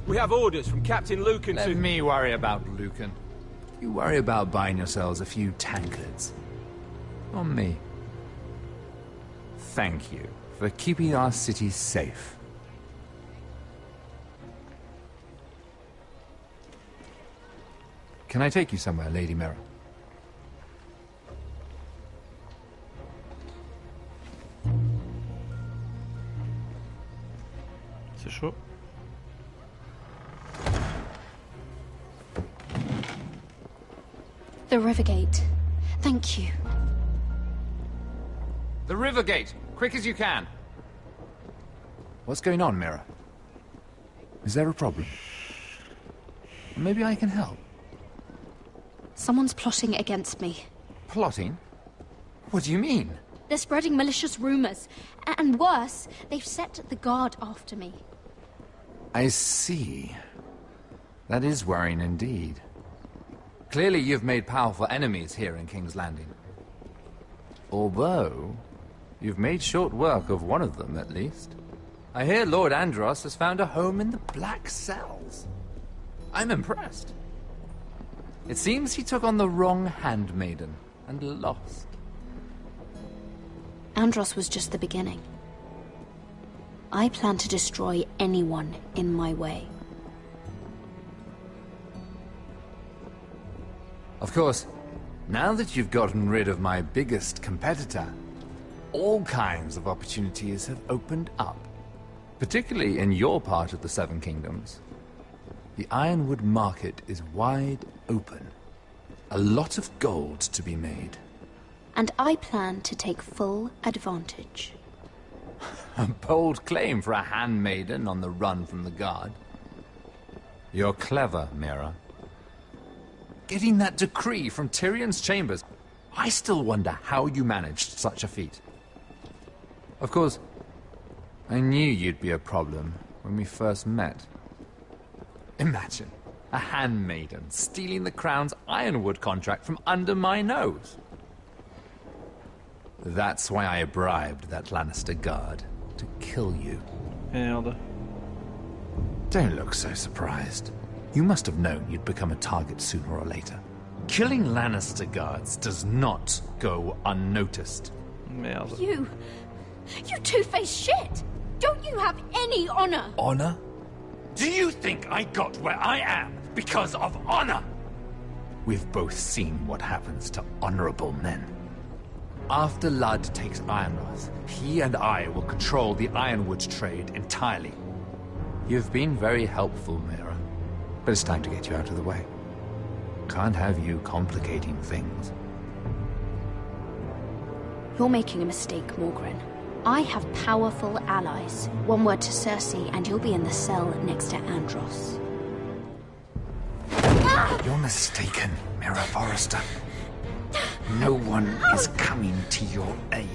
We have orders from Captain Lucan Let me worry about Lucan. You worry about buying yourselves a few tankards. On me. Thank you for keeping our city safe. Can I take you somewhere, Lady Mira? C'est chaud. The Rivergate. Thank you. The Rivergate! Quick as you can! What's going on, Mira? Is there a problem? Maybe I can help. Someone's plotting against me. Plotting? What do you mean? They're spreading malicious rumors. And worse, they've set the guard after me. I see. That is worrying indeed. Clearly you've made powerful enemies here in King's Landing. Although, you've made short work of one of them, at least. I hear Lord Andros has found a home in the Black Cells. I'm impressed. It seems he took on the wrong handmaiden and lost. Andros was just the beginning. I plan to destroy anyone in my way. Of course, now that you've gotten rid of my biggest competitor, all kinds of opportunities have opened up. Particularly in your part of the Seven Kingdoms. The Ironwood market is wide open. A lot of gold to be made. And I plan to take full advantage. A bold claim for a handmaiden on the run from the guard. You're clever, Mira. Getting that decree from Tyrion's chambers, I still wonder how you managed such a feat. Of course, I knew you'd be a problem when we first met. Imagine a handmaiden stealing the crown's Ironwood contract from under my nose. That's why I bribed that Lannister guard to kill you. Merde. Don't look so surprised. You must have known you'd become a target sooner or later. Killing Lannister guards does not go unnoticed. Merde. You two-faced shit! Don't you have any honor? Honor? Do you think I got where I am because of honor? We've both seen what happens to honorable men. After Ludd takes Ironrath, he and I will control the Ironwood trade entirely. You've been very helpful, Mira, but it's time to get you out of the way. Can't have you complicating things. You're making a mistake, Morgren. I have powerful allies. One word to Cersei, and you'll be in the cell next to Andros. You're mistaken, Mira Forrester. No one is coming to your aid.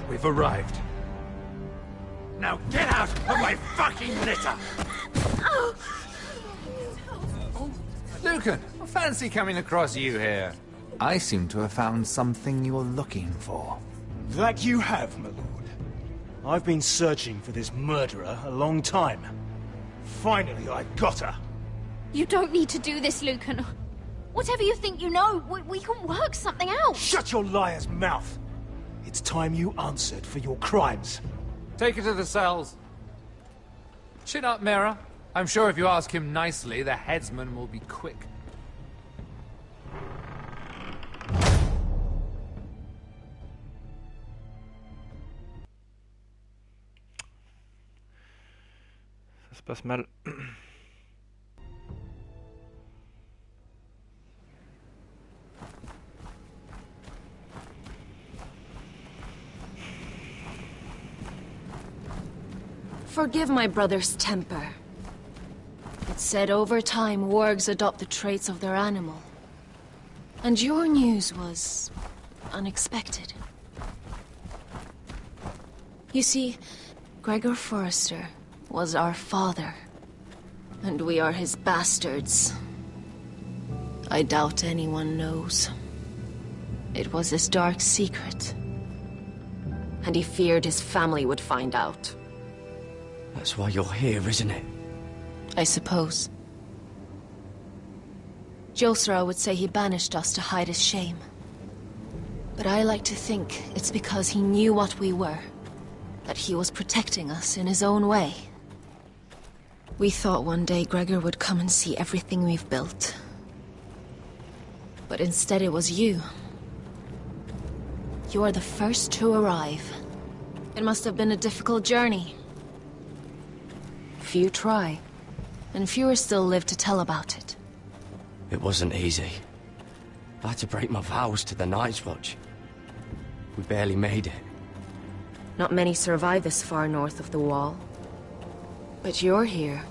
We've arrived. Now get out of my fucking litter! Lucan, I fancy coming across you here. I seem to have found something you're looking for. That you have, my lord. I've been searching for this murderer a long time. Finally, I got her. You don't need to do this, Lucan. Whatever you think you know, we can work something out. Shut your liar's mouth. It's time you answered for your crimes. Take her to the cells. Chin up, Mira. I'm sure if you ask him nicely, the headsman will be quick. Ça se passe mal. Forgive my brother's temper. It's said over time wargs adopt the traits of their animal. And your news was unexpected. You see, Gregor Forrester was our father, and we are his bastards. I doubt anyone knows. It was his dark secret, and he feared his family would find out. That's why you're here, isn't it? I suppose. Josra would say he banished us to hide his shame. But I like to think it's because he knew what we were, that he was protecting us in his own way. We thought one day Gregor would come and see everything we've built. But instead it was you. You are the first to arrive. It must have been a difficult journey. Few try, and fewer still live to tell about it. It wasn't easy. I had to break my vows to the Night's Watch. We barely made it. Not many survive this far north of the Wall. But you're here.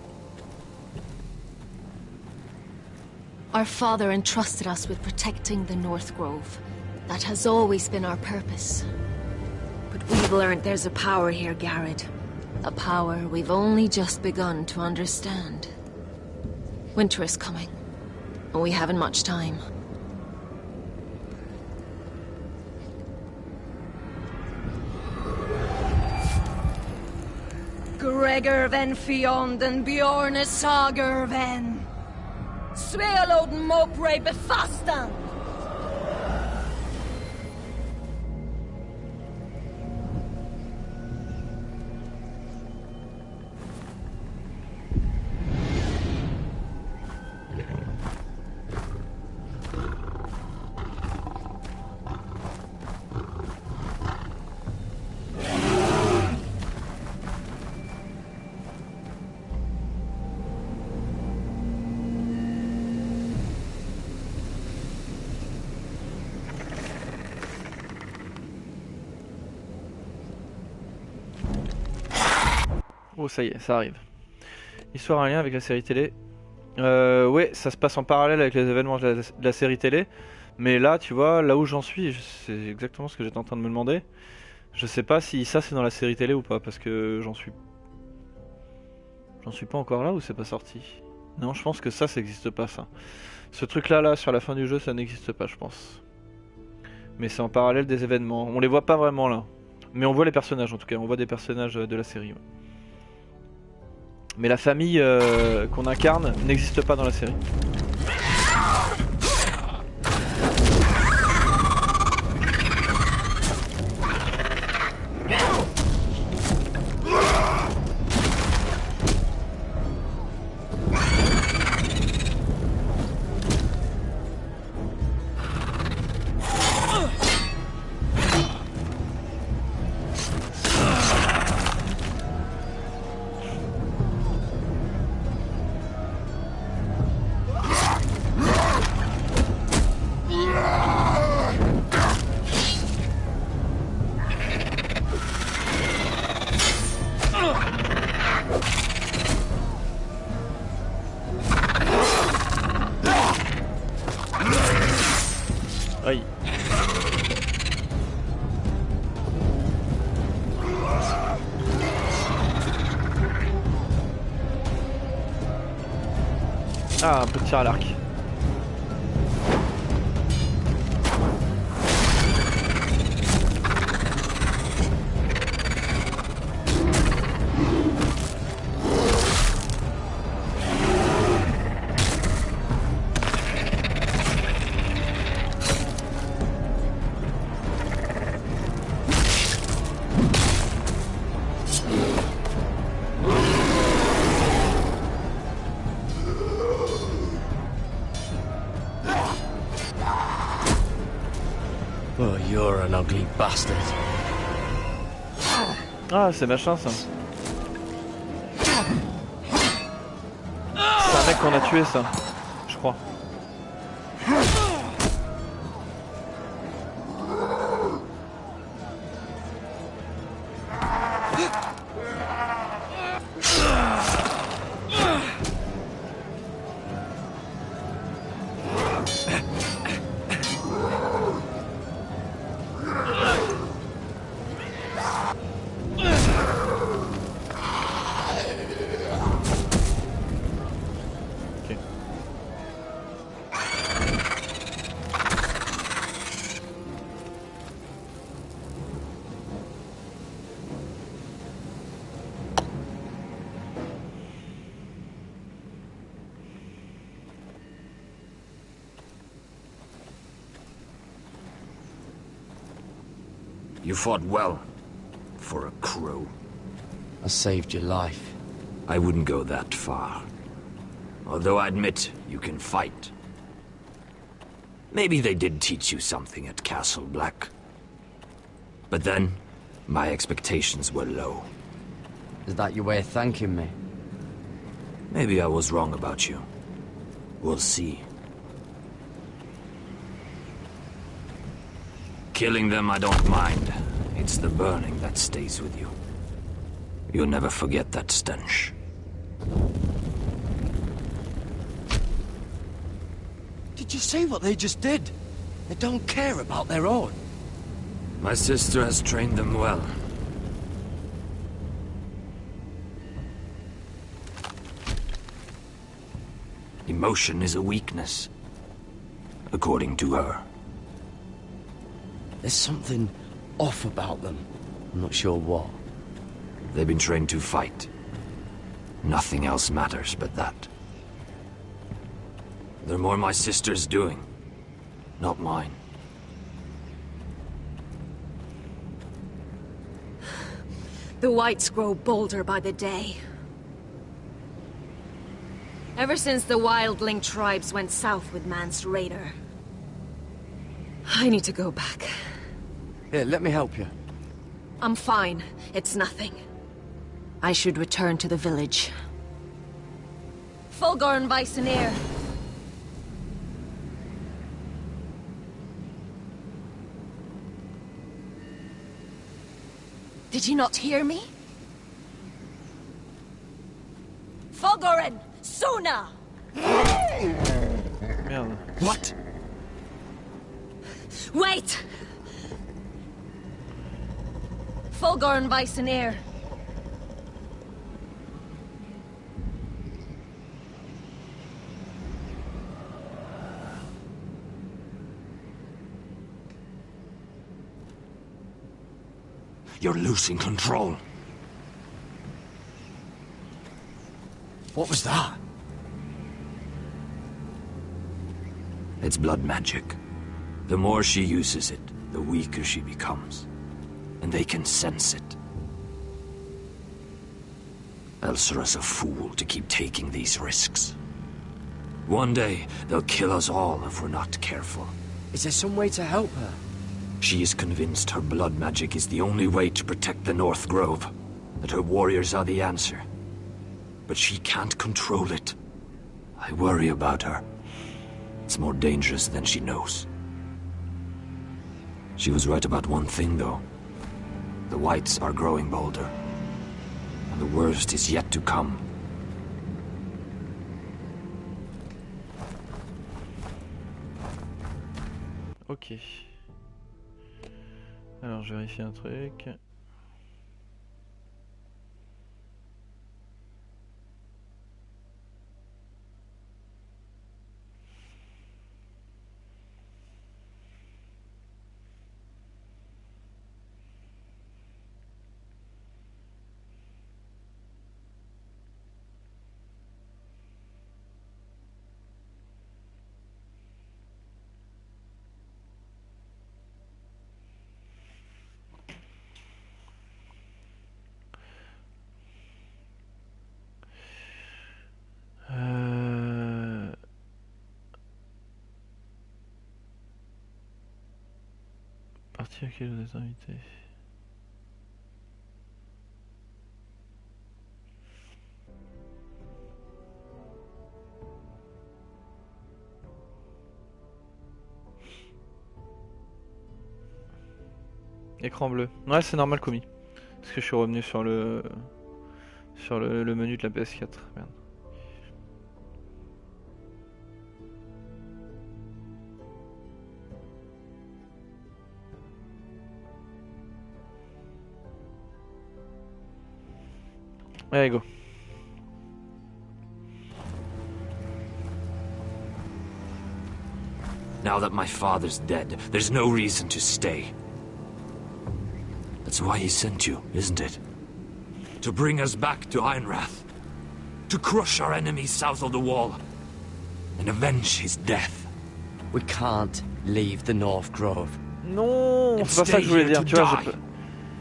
Our father entrusted us with protecting the North Grove. That has always been our purpose. But we've learned there's a power here, Garrett. A power we've only just begun to understand. Winter is coming, and we haven't much time. Gregor ven Fionden Bjorne Sager ven. Svealoden Mopre befastan. Oh, ça y est, ça arrive. Histoire en lien avec la série télé. Ouais, ça se passe en parallèle avec les événements de la série télé. Mais là, tu vois, là où j'en suis, c'est exactement ce que j'étais en train de me demander. Je sais pas si ça c'est dans la série télé ou pas, parce que j'en suis pas encore là ou c'est pas sorti. Non, je pense que ça n'existe pas, ça. Ce truc-là, là, sur la fin du jeu, ça n'existe pas, je pense. Mais c'est en parallèle des événements. On les voit pas vraiment là. Mais on voit les personnages, en tout cas. On voit des personnages de la série. Ouais. Mais la famille qu'on incarne n'existe pas dans la série. Aïe. Ah, un peu de tir à l'arc. Oh, you're an ugly bastard. Ah, c'est machin ça. C'est un mec qu'on a tué ça, je crois. You fought well. For a crow. I saved your life. I wouldn't go that far. Although I admit, you can fight. Maybe they did teach you something at Castle Black. But then, my expectations were low. Is that your way of thanking me? Maybe I was wrong about you. We'll see. Killing them I don't mind. It's the burning that stays with you. You'll never forget that stench. Did you see what they just did? They don't care about their own. My sister has trained them well. Emotion is a weakness, according to her. There's something off about them. I'm not sure what. They've been trained to fight. Nothing else matters but that. They're more my sister's doing, not mine. The whites grow bolder by the day. Ever since the wildling tribes went south with Mance Raider. I need to go back. Here, let me help you. I'm fine. It's nothing. I should return to the village. Fulgorn Weissenir. Did you not hear me? Fulgorn! Suna! Merde. What? Wait! Fulgorn Weissenir. You're losing control. What was that? It's blood magic. The more she uses it, the weaker she becomes. And they can sense it. Elsera's a fool to keep taking these risks. One day, they'll kill us all if we're not careful. Is there some way to help her? She is convinced her blood magic is the only way to protect the North Grove. That her warriors are the answer. But she can't control it. I worry about her. It's more dangerous than she knows. She was right about one thing, though. The whites are growing bolder. And the worst is yet to come. Ok. Alors je vérifie un truc. Partie auquel vous êtes invité. Écran bleu. Ouais, c'est normal, commis. Parce que je suis revenu sur le menu de la PS4. Merde. Allez, go. Now that my father's dead, there's no reason to stay. That's why he sent you, isn't it? To bring us back to Ironrath. To crush our enemies south of the wall. And avenge his death. We can't leave the North Grove. Non, c'est pas ça que je voulais dire, tu vois,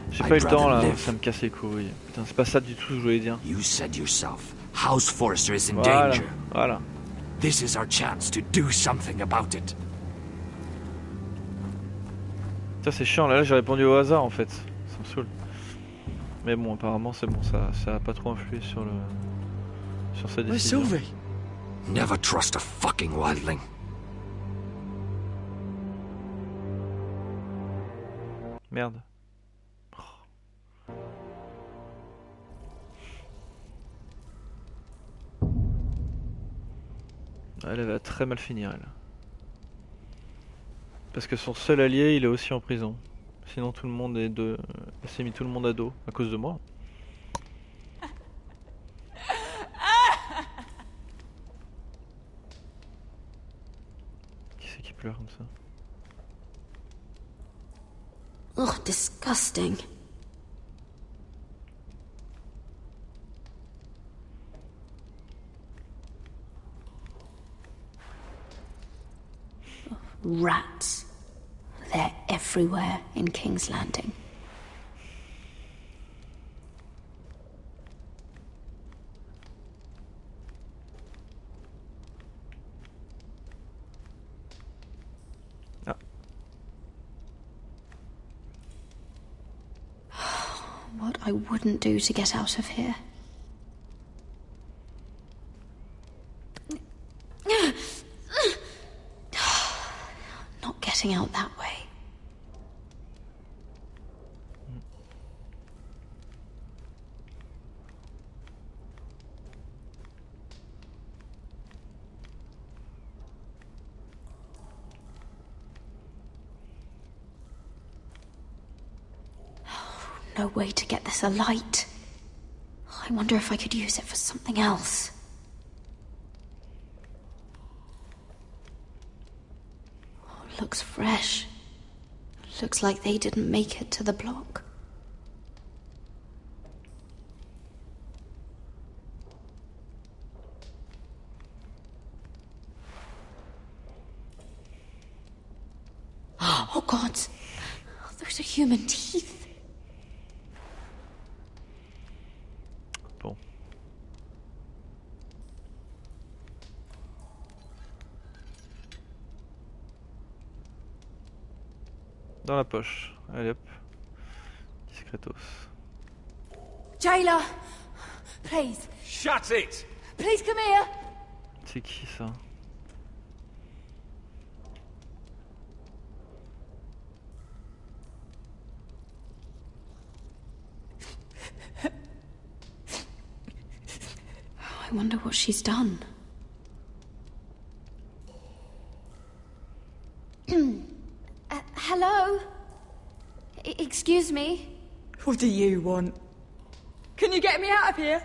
j'ai pas eu le temps là, ça me casse les couilles. Putain, c'est pas ça du tout que je voulais dire. You said yourself, House Forrester is in Voilà, danger. voilà. This is our chance to do something about it. Ça c'est chiant, là j'ai répondu au hasard en fait, ça me saoule. Mais bon, apparemment c'est bon, ça a pas trop influé sur sa décision. Sylvie? Never trust a fucking wildling. Merde. Elle va très mal finir elle. Parce que son seul allié il est aussi en prison. Sinon tout le monde est de... Elle s'est mis tout le monde à dos à cause de moi. Qui c'est qui pleure comme ça? Oh, disgusting. Rats. They're everywhere in King's Landing. Ah. What I wouldn't do to get out of here. Not getting out that way. No way to get this alight. I wonder if I could use it for something else. Oh, it looks fresh. Looks like they didn't make it to the block. Oh, God. Those are human teeth. Bon. Dans la poche. Allez hop. Discretos. Jailer! Please. Shut it! Please come here! C'est qui ça? I wonder what she's done. Hello? Excuse me? What do you want? Can you get me out of here?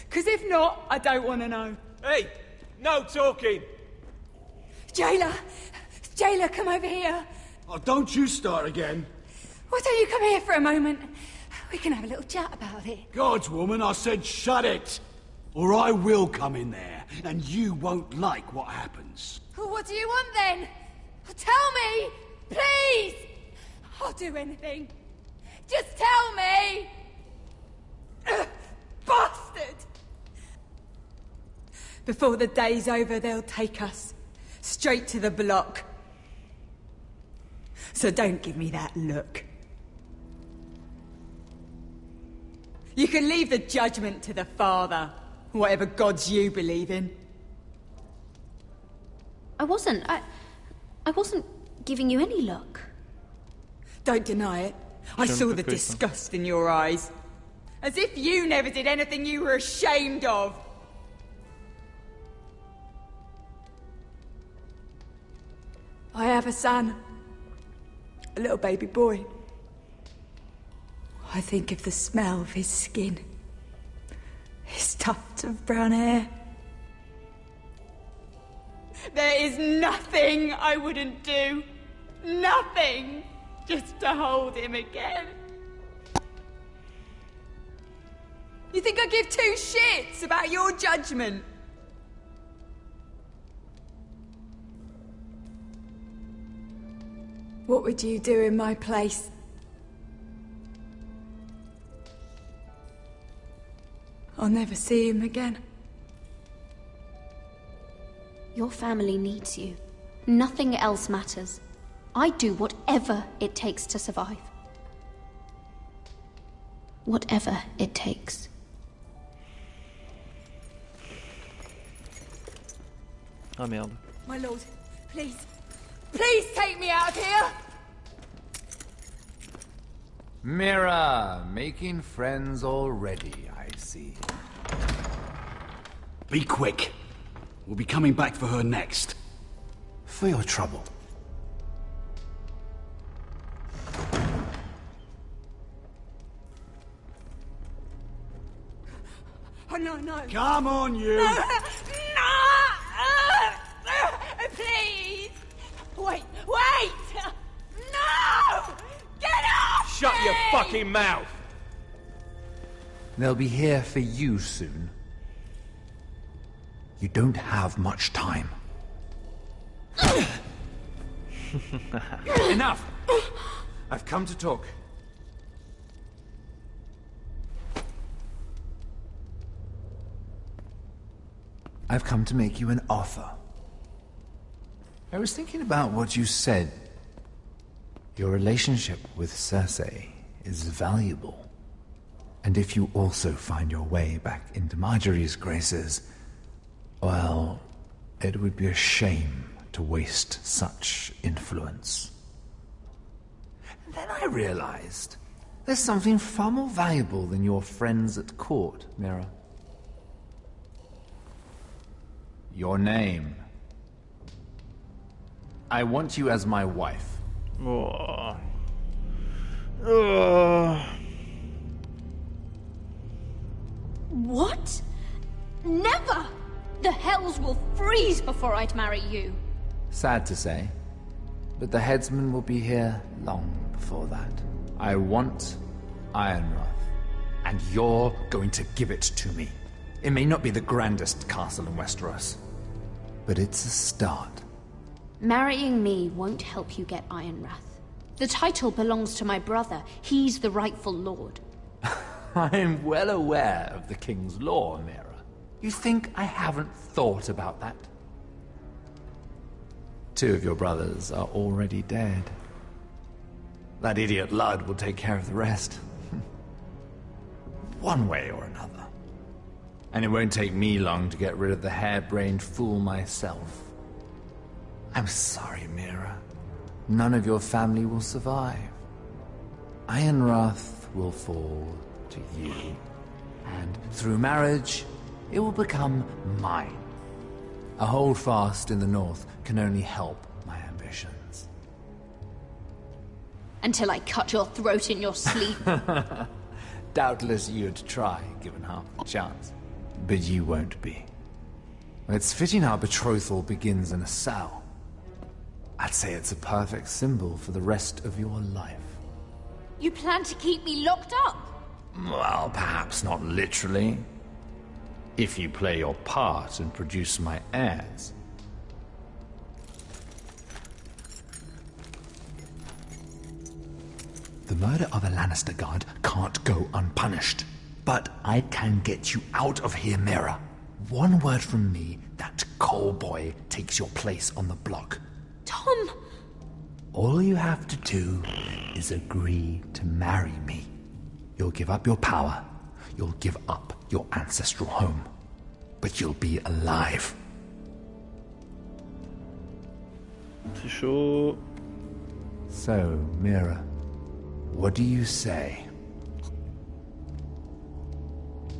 Because if not, I don't want to know. Hey! No talking! Jailer! Jailer, come over here. Oh, don't you start again. Why don't you come here for a moment? We can have a little chat about it. God's woman, I said shut it. Or I will come in there, and you won't like what happens. Well, what do you want then? Tell me! Please! I'll do anything. Just tell me! Bastard! Before the day's over, they'll take us straight to the block. So don't give me that look. You can leave the judgment to the Father, whatever gods you believe in. I wasn't giving you any look. Don't deny it. I saw the disgust in your eyes. As if you never did anything you were ashamed of. I have a son. A little baby boy. I think of the smell of his skin. His tufts of brown hair. There is nothing I wouldn't do. Nothing. Just to hold him again. You think I give two shits about your judgment? What would you do in my place? I'll never see him again. Your family needs you. Nothing else matters. I'd do whatever it takes to survive. Whatever it takes. Ah merde. My lord, please. Please take me out of here! Mira, making friends already, I see. Be quick. We'll be coming back for her next. For your trouble. Oh, no, no. Come on, you! No! Please! Wait! No! Get off! Shut your fucking mouth! They'll be here for you soon. You don't have much time. Enough! I've come to talk. I've come to make you an offer. I was thinking about what you said. Your relationship with Cersei is valuable. And if you also find your way back into Marjorie's graces, well, it would be a shame to waste such influence. And then I realized there's something far more valuable than your friends at court, Mira. Your name. I want you as my wife. Oh. What? Never! The hells will freeze before I'd marry you. Sad to say, but the headsman will be here long before that. I want Ironrath, and you're going to give it to me. It may not be the grandest castle in Westeros, but it's a start. Marrying me won't help you get Ironrath. The title belongs to my brother. He's the rightful lord. I'm well aware of the king's law, Mira. You think I haven't thought about that? 2 of your brothers are already dead. That idiot Ludd will take care of the rest. One way or another. And it won't take me long to get rid of the harebrained fool myself. I'm sorry, Mira. None of your family will survive. Ironrath will fall to you. And through marriage, it will become mine. A holdfast in the north can only help my ambitions. Until I cut your throat in your sleep. Doubtless you'd try, given half the chance. But you won't be. It's fitting our betrothal begins in a cell. I'd say it's a perfect symbol for the rest of your life. You plan to keep me locked up? Well, perhaps not literally. If you play your part and produce my heirs. The murder of a Lannister guard can't go unpunished. But I can get you out of here, Mira. One word from me, that coal boy takes your place on the block. Tom! All you have to do is agree to marry me. You'll give up your power. You'll give up your ancestral home. But you'll be alive. C'est chaud. So, Mira, what do you say?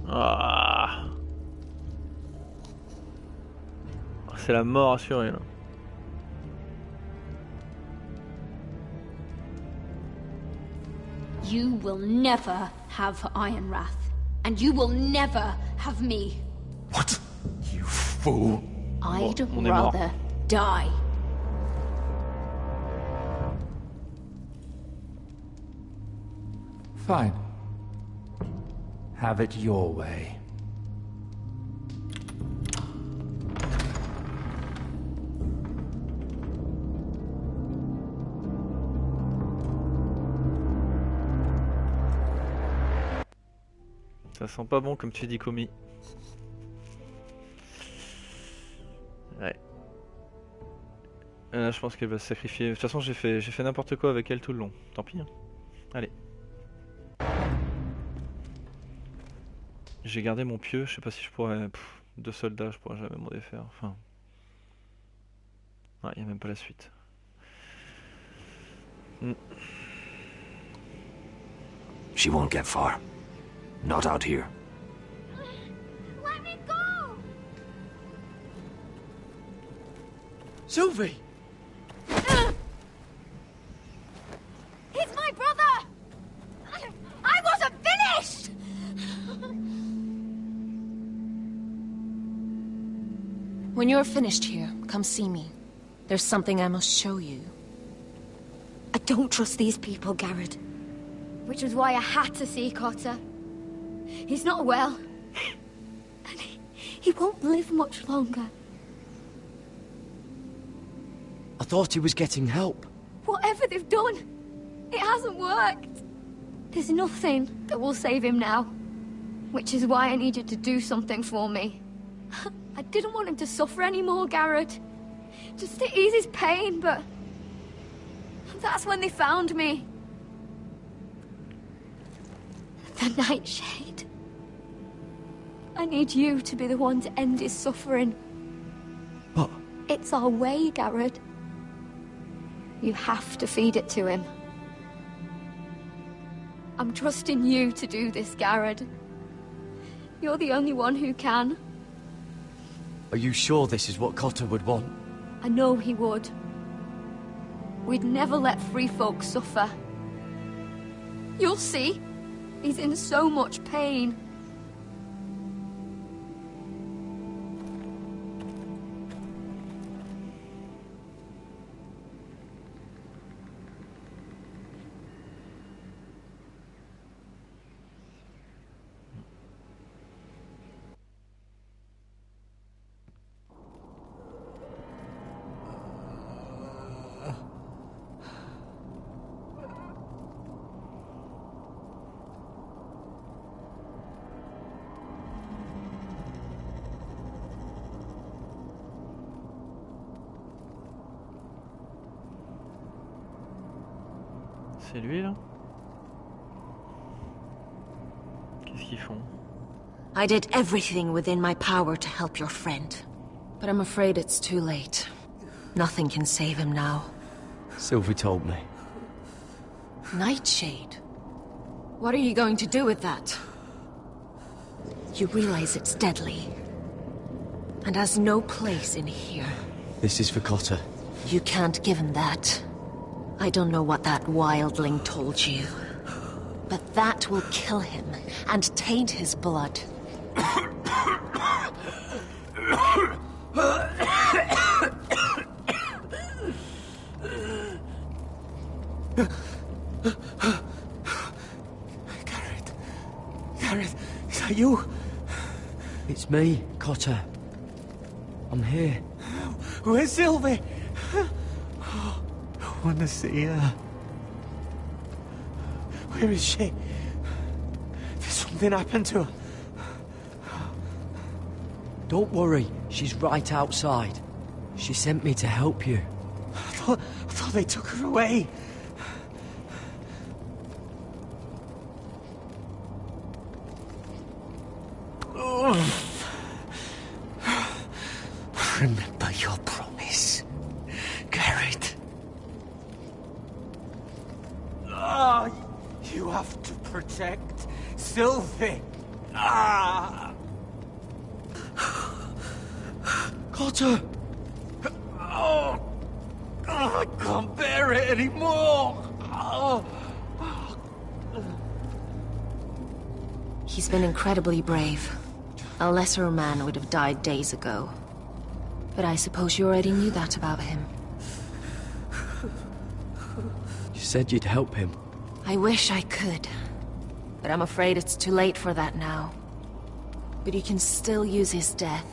Ah. C'est la mort assurée là. You will never have Ironrath. And you will never have me. What? You fool. I'd rather die. Fine. Have it your way. Ça sent pas bon comme tu dis, Komi. Ouais. Je pense qu'elle va se sacrifier. De toute façon, j'ai fait n'importe quoi avec elle tout le long. Tant pis. Hein. Allez. J'ai gardé mon pieu. Je sais pas si je pourrais. 2 soldats, je pourrais jamais m'en défaire. Enfin. Ouais, y a même pas la suite. She won't get far. Not out here. Let me go! Sylvie! He's my brother! I wasn't finished! When you're finished here, come see me. There's something I must show you. I don't trust these people, Garrett. Which was why I had to see Cotter. He's not well. And he won't live much longer. I thought he was getting help. Whatever they've done, it hasn't worked. There's nothing that will save him now. Which is why I need you to do something for me. I didn't want him to suffer anymore, Garrett. Just to ease his pain, but... that's when they found me. The Nightshade. I need you to be the one to end his suffering. But... it's our way, Garrett. You have to feed it to him. I'm trusting you to do this, Garrett. You're the only one who can. Are you sure this is what Cotter would want? I know he would. We'd never let free folk suffer. You'll see. He's in so much pain. C'est lui là? Qu'est-ce qu'ils font? I did everything within my power to help your friend. But I'm afraid it's too late. Nothing can save him now. Sylvie told me. Nightshade? What are you going to do with that? You realize it's deadly. And has no place in here. This is for Cotter. You can't give him that. I don't know what that wildling told you. But that will kill him and taint his blood. Garrett, is that you? It's me, Cotter. I'm here. Where's Sylvie? I want to see her. Where is she? Did something happen to her? Don't worry, she's right outside. She sent me to help you. I thought they took her away. Remember your promise, Garrett. You have to protect Sylvie. Cotter! I can't bear it anymore! He's been incredibly brave. A lesser man would have died days ago. But I suppose you already knew that about him. You said you'd help him. I wish I could. But I'm afraid it's too late for that now. But he can still use his death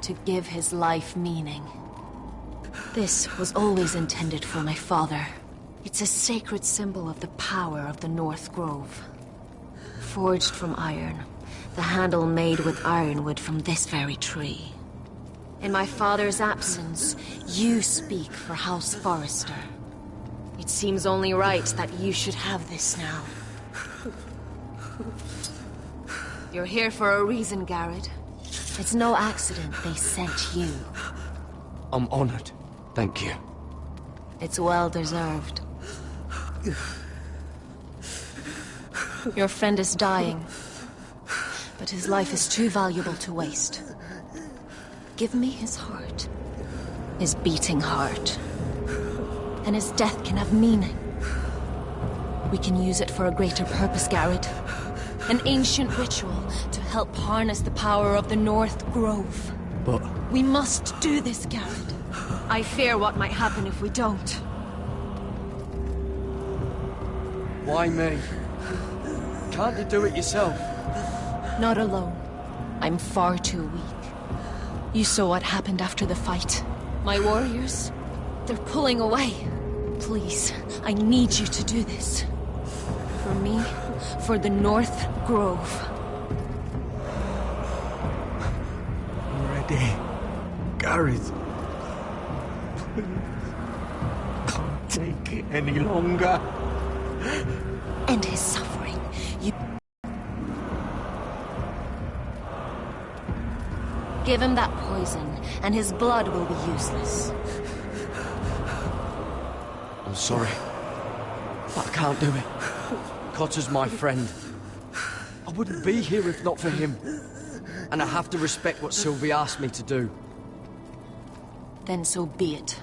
to give his life meaning. This was always intended for my father. It's a sacred symbol of the power of the North Grove. Forged from iron, The handle made with ironwood from this very tree. In my father's absence, you speak for House Forrester. It seems only right that you should have this now. You're here for a reason, Garrett. It's no accident they sent you. I'm honored. Thank you. It's well deserved. Your friend is dying, but his life is too valuable to waste. Give me his heart. His beating heart. And his death can have meaning. We can use it for a greater purpose, Garrett. An ancient ritual to help harness the power of the North Grove. But... We must do this, Garrett. I fear what might happen if we don't. Why me? Can't you do it yourself? Not alone. I'm far too weak. You saw what happened after the fight. My warriors, they're pulling away. Please, I need you to do this. For me, for the North Grove. I'm ready. Gareth. Please. Can't take it any longer. End his suffering. You... Give him that poison, and his blood will be useless. I'm sorry, but I can't do it. Cotter's my friend. I wouldn't be here if not for him. And I have to respect what Sylvie asked me to do. Then so be it.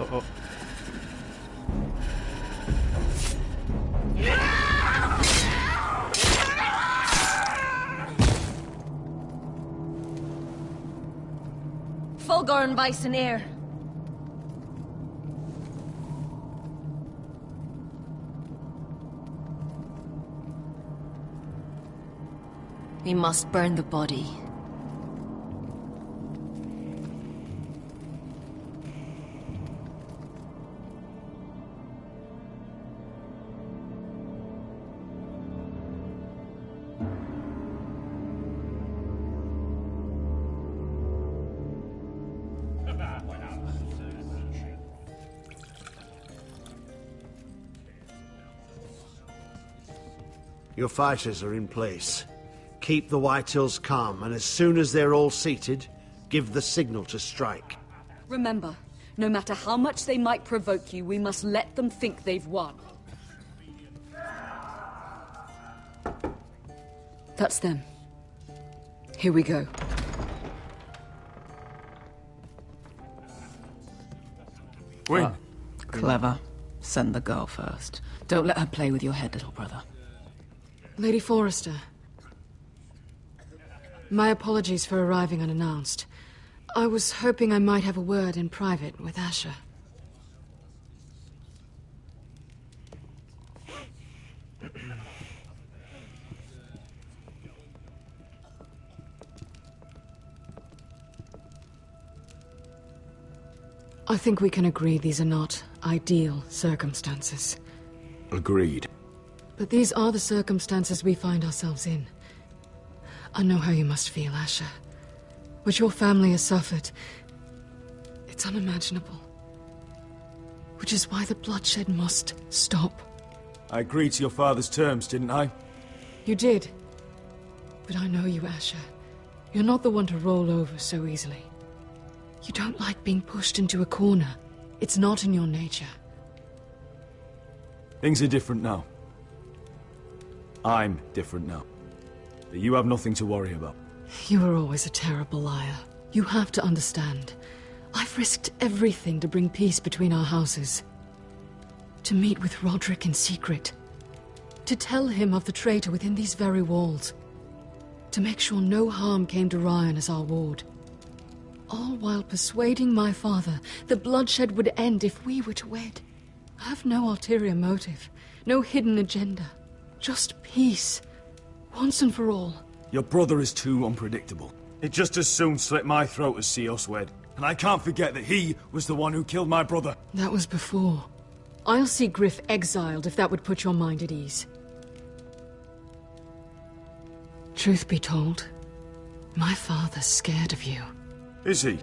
Uh-oh. Fulgorn Bison Air. We must burn the body. Your fighters are in place. Keep the Whitehills calm, and as soon as they're all seated, give the signal to strike. Remember, no matter how much they might provoke you, we must let them think they've won. That's them. Here we go. Win. Clever. Send the girl first. Don't let her play with your head, little brother. Lady Forrester. My apologies for arriving unannounced. I was hoping I might have a word in private with Asher. I think we can agree these are not ideal circumstances. Agreed. But these are the circumstances we find ourselves in. I know how you must feel, Asher. What your family has suffered, it's unimaginable. Which is why the bloodshed must stop. I agreed to your father's terms, didn't I? You did. But I know you, Asher. You're not the one to roll over so easily. You don't like being pushed into a corner. It's not in your nature. Things are different now. I'm different now. But you have nothing to worry about. You were always a terrible liar. You have to understand. I've risked everything to bring peace between our houses. To meet with Roderick in secret. To tell him of the traitor within these very walls. To make sure no harm came to Ryan as our ward. All while persuading my father the bloodshed would end if we were to wed. I have no ulterior motive, no hidden agenda. Just peace, once and for all. Your brother is too unpredictable. He'd just as soon slit my throat as see us wed. And I can't forget that he was the one who killed my brother. That was before. I'll see Griff exiled if that would put your mind at ease. Truth be told, my father's scared of you. Is he?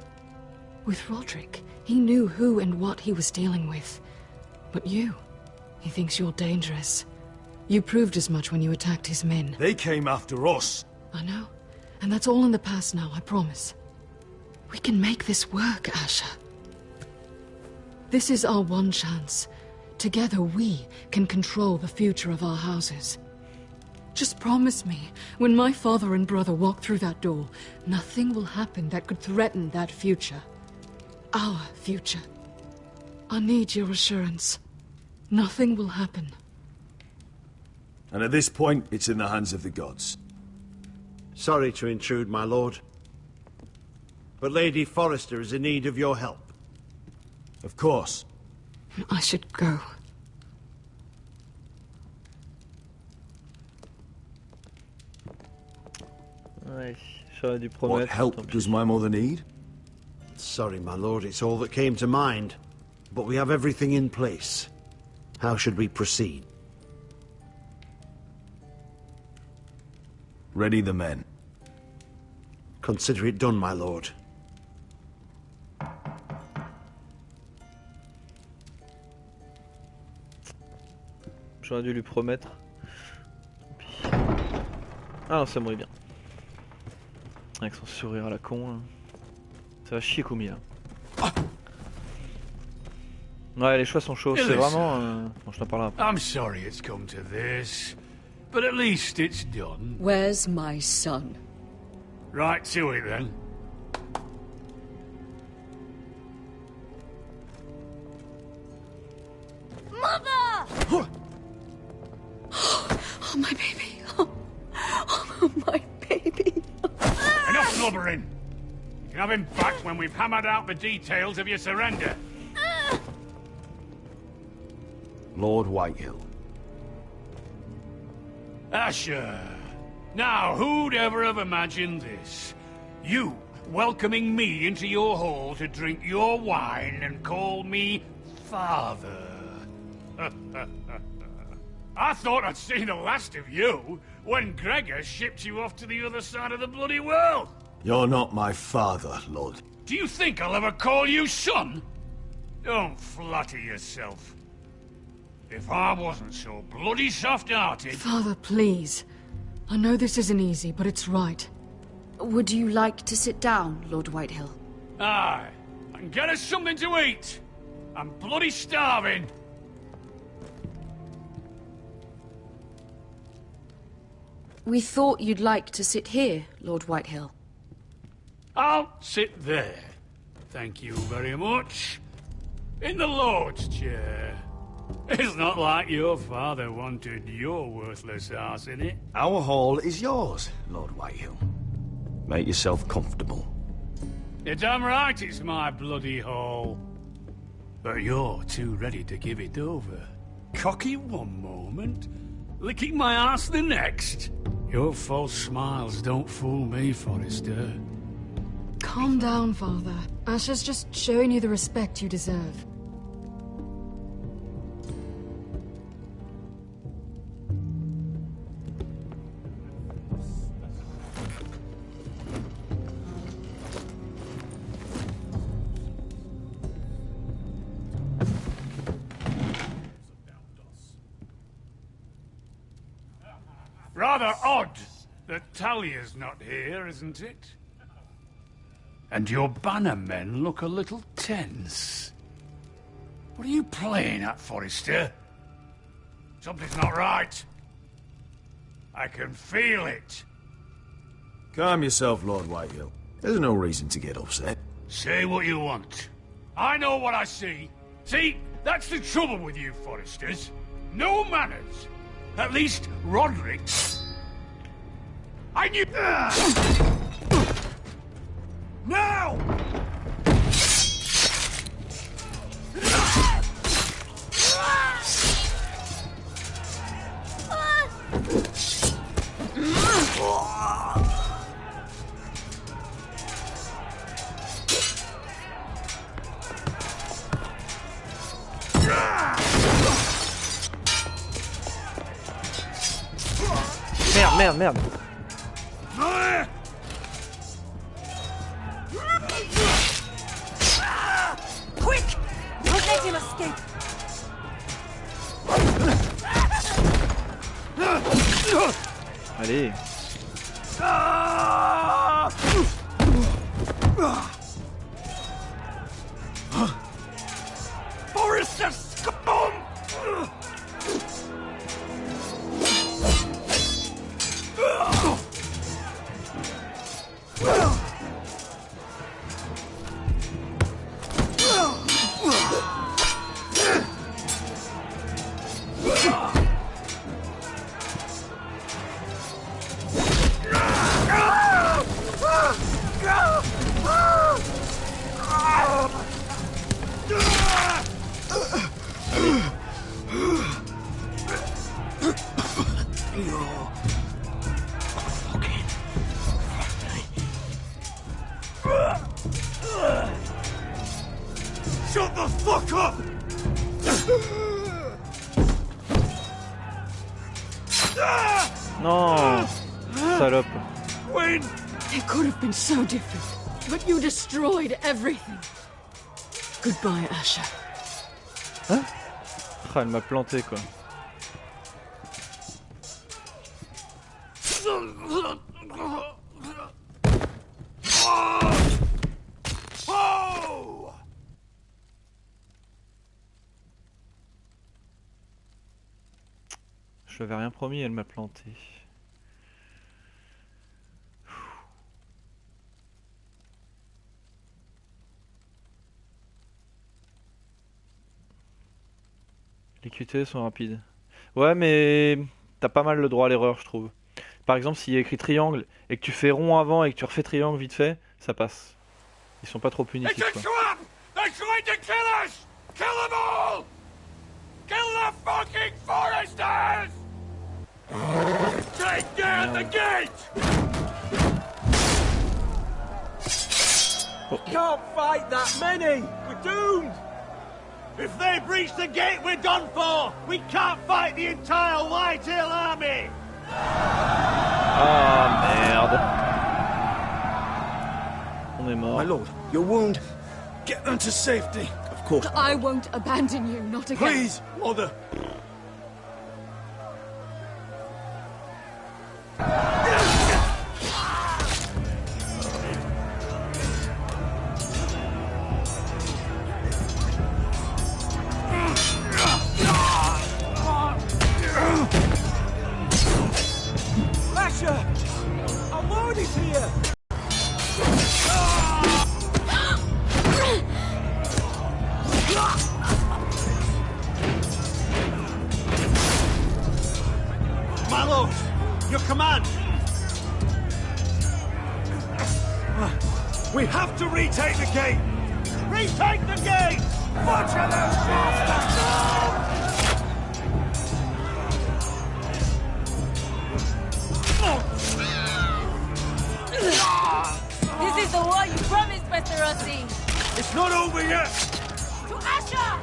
With Roderick, he knew who and what he was dealing with. But you, he thinks you're dangerous. You proved as much when you attacked his men. They came after us. I know. And that's all in the past now, I promise. We can make this work, Asher. This is our one chance. Together we can control the future of our houses. Just promise me, when my father and brother walk through that door, nothing will happen that could threaten that future. Our future. I need your assurance. Nothing will happen. And at this point, it's in the hands of the gods. Sorry to intrude, my lord. But Lady Forrester is in need of your help. Of course. I should go. Ouais, j'aurais dû promettre. What help does my mother need? Sorry, my lord, it's all that came to mind. But we have everything in place. How should we proceed? Ready the men. Consider it done, my lord. J'aurais dû lui promettre. Tant pis. Ah non, ça m'aurait bien. Avec son sourire à la con. Hein. Ça va chier Kumi là. Ouais, les choix sont chauds. C'est vraiment. Bon, je t'en parlerai après. I'm sorry it's come to this, but at least it's done. Where's my son? Right to it then. Mother! Oh, my baby. Oh, my baby. Enough blubbering. You can have him back when we've hammered out the details of your surrender. Lord Whitehill. Asher. Now, who'd ever have imagined this? You welcoming me into your hall to drink your wine and call me father. I thought I'd seen the last of you when Gregor shipped you off to the other side of the bloody world. You're not my father, Lord. Do you think I'll ever call you son? Don't flatter yourself. If I wasn't so bloody soft-hearted... Father, please. I know this isn't easy, but it's right. Would you like to sit down, Lord Whitehill? Aye. And get us something to eat. I'm bloody starving. We thought you'd like to sit here, Lord Whitehill. I'll sit there. Thank you very much. In the Lord's chair. It's not like your father wanted your worthless ass in it. Our hall is yours, Lord Whitehill. Make yourself comfortable. You're damn right it's my bloody hall. But you're too ready to give it over. Cocky one moment, licking my ass the next. Your false smiles don't fool me, Forrester. Calm down, Father. Asher's just showing you the respect you deserve. Rather odd that Talia's not here, isn't it? And your bannermen look a little tense. What are you playing at, Forrester? Something's not right. I can feel it. Calm yourself, Lord Whitehill. There's no reason to get upset. Say what you want. I know what I see. See, that's the trouble with you Forresters. No manners. At least Roderick. I knew. Now! Merde. Quick! Don't let him escape! Allez. Forrester scum! Shut the fuck up! Non, salope. Win! It could have been so different, but you destroyed everything. Goodbye, Asher. Hein? Ah, elle m'a planté quoi. Je lui avais rien promis, elle m'a planté. Les QTE sont rapides. Ouais, mais t'as pas mal le droit à l'erreur, je trouve. Par exemple, s'il y a écrit triangle et que tu fais rond avant et que tu refais triangle vite fait, ça passe. Ils sont pas trop punitifs, quoi. They're trying to kill us! Kill them all! Kill the fucking foresters! Take down the gate! Can't fight that many! We're doomed! If they breach the gate, we're done for! We can't fight the entire Whitehill army! Ah merde. On est mort. My lord, your wound. Get them to safety. Of course. I won't abandon you, not again. Please, mother. Asher! Our lord is here! My lord, your command! We have to retake the gate! Retake the gate! Butcher those bastards! This is the war you promised, Mr. Rossi! It's not over yet! To Asher!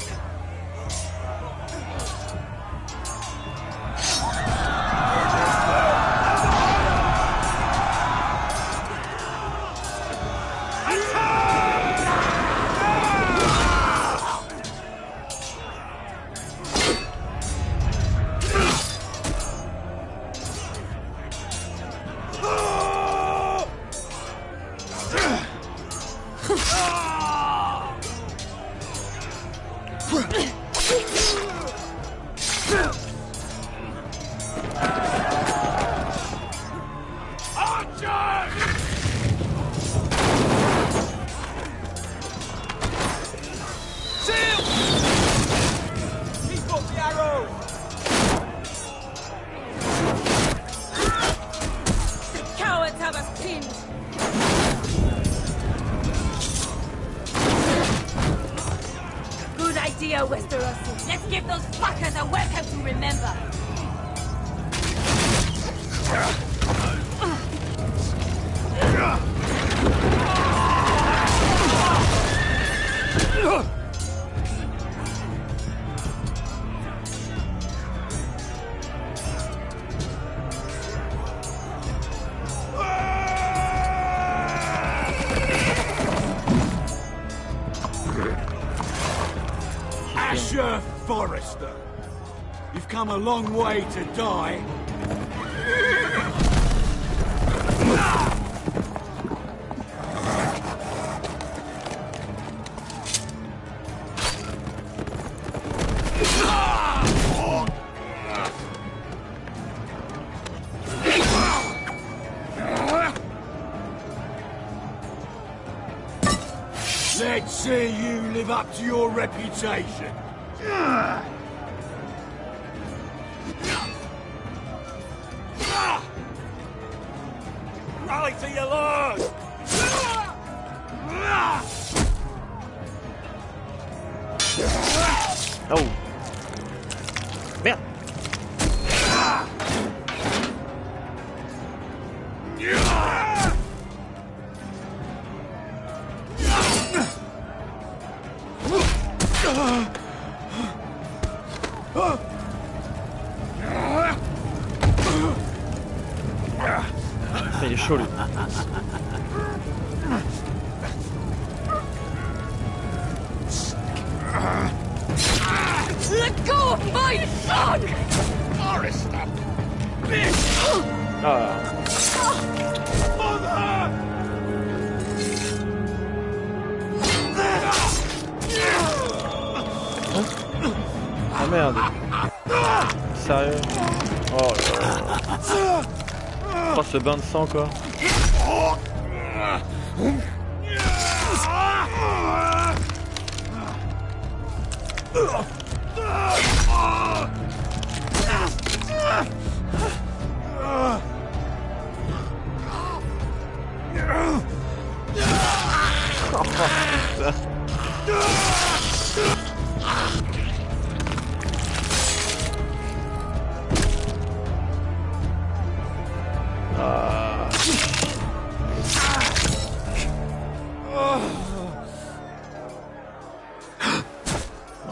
fiend! Good idea, Westeros. Let's give those fuckers a welcome to remember. Asher Forrester, you've come a long way to die. Let's see you live up to your reputation. Rally to your lord! Oh. Merde. Il est chaud lui. Let go of my son! Forrester! Bitch! Ah. Mother! Ah merde. Sérieux? Oh là là. Oh ce bain de sang quoi.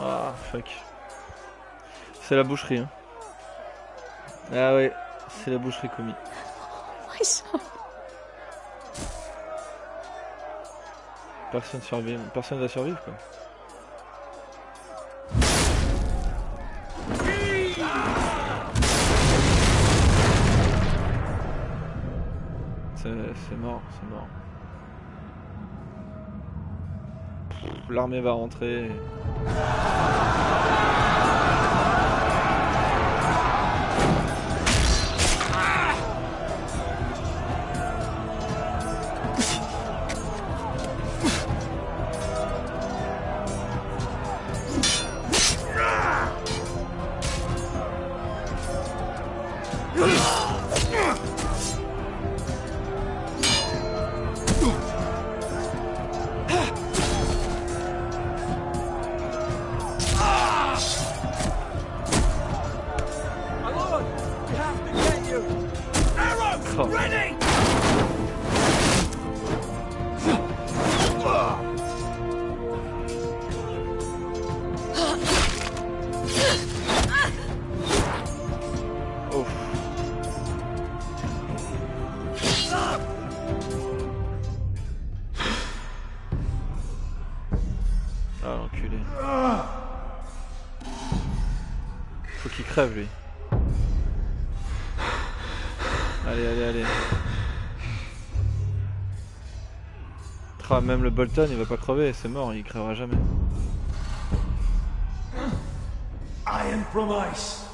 Ah, fuck. C'est la boucherie, hein. Ah ouais, c'est la boucherie commis. My son. Personne va survivre quoi. C'est mort, c'est mort. L'armée va rentrer. Ready! Ouf. Ah l'enculé. Faut qu'il crève lui. Allez, allez, allez. Même le Bolton il va pas crever, c'est mort, il crèvera jamais. Iron from ice.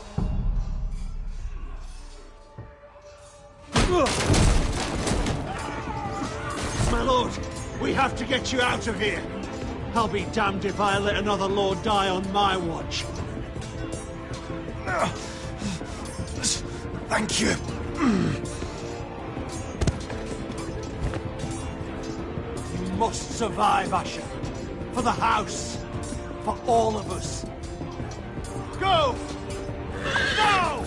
My lord, we have to get you out of here. I'll be damned if I let another lord die on my watch. Thank you. must survive, Asher. For the house. For all of us. Go! Now!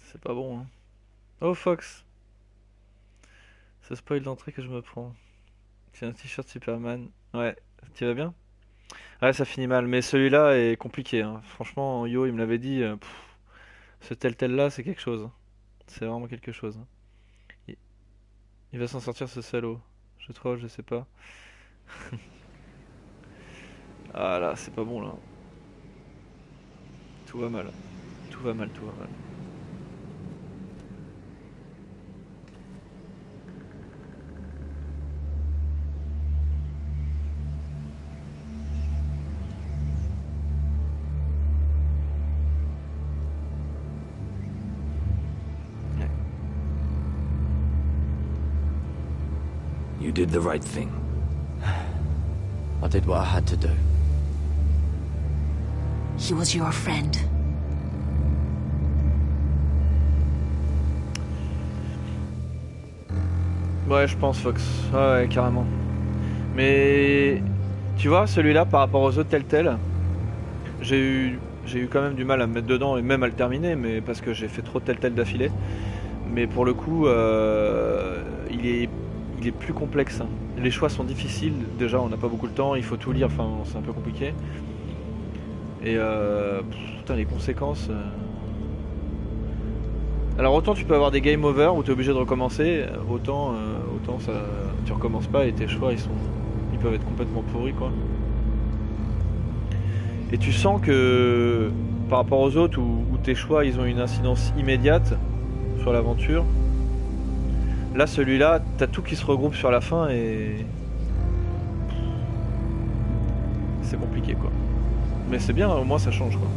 C'est pas bon, hein. Oh Fox, ce spoil d'entrée que je me prends. C'est un t-shirt Superman. Ouais, tu vas bien? Ouais, ça finit mal, mais celui-là est compliqué, hein. Franchement, Yo, il me l'avait dit. Ce telltale là, c'est quelque chose. C'est vraiment quelque chose, hein. Il, il va s'en sortir ce salaud. Je troll, je sais pas. Ah là, c'est pas bon là. Tout va mal. Tout va mal, tout va mal. You did the right thing. I did what I had to do. He was your friend. Ouais, je pense Fox. Ouais, carrément. Mais tu vois, celui-là par rapport aux autres telltale, j'ai eu quand même du mal à me mettre dedans et même à le terminer, mais parce que j'ai fait trop de telltale d'affilée. Mais pour le coup, il est plus complexe, hein. Les choix sont difficiles. Déjà, on n'a pas beaucoup de temps, il faut tout lire. Enfin, c'est un peu compliqué. Et putain, les conséquences. Alors autant tu peux avoir des game over où tu es obligé de recommencer, autant ça, tu recommences pas et tes choix ils peuvent être complètement pourris quoi. Et tu sens que par rapport aux autres où tes choix ils ont une incidence immédiate sur l'aventure, là celui-là t'as tout qui se regroupe sur la fin et c'est compliqué quoi. Mais c'est bien, au moins ça change quoi.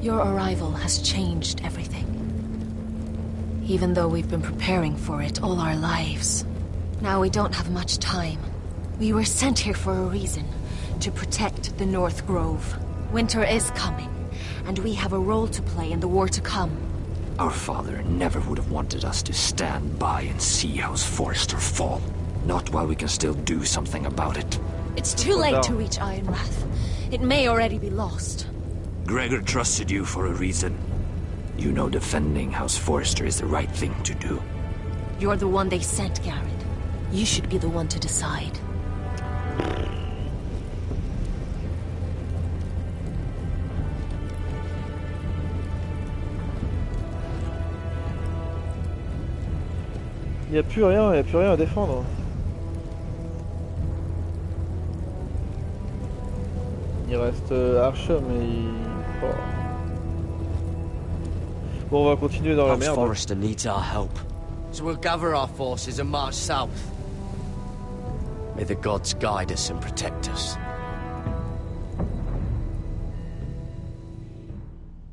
Your arrival has changed everything. Even though we've been preparing for it all our lives. Now we don't have much time. We were sent here for a reason. To protect the North Grove. Winter is coming, and we have a role to play in the war to come. Our father never would have wanted us to stand by and see House Forrester fall. Not while we can still do something about it. It's too late to reach Ironwrath. It may already be lost. Gregor trusted you for a reason. You know defending House Forrester is the right thing to do. You're the one they sent, Garrett. You should be the one to decide. Il n'y a plus rien à défendre. Il reste Archer, mais oh. Bon, on va continuer dans la House merde. Forrester needs our help. So we'll gather our forces and march south. May the gods guide us and protect us.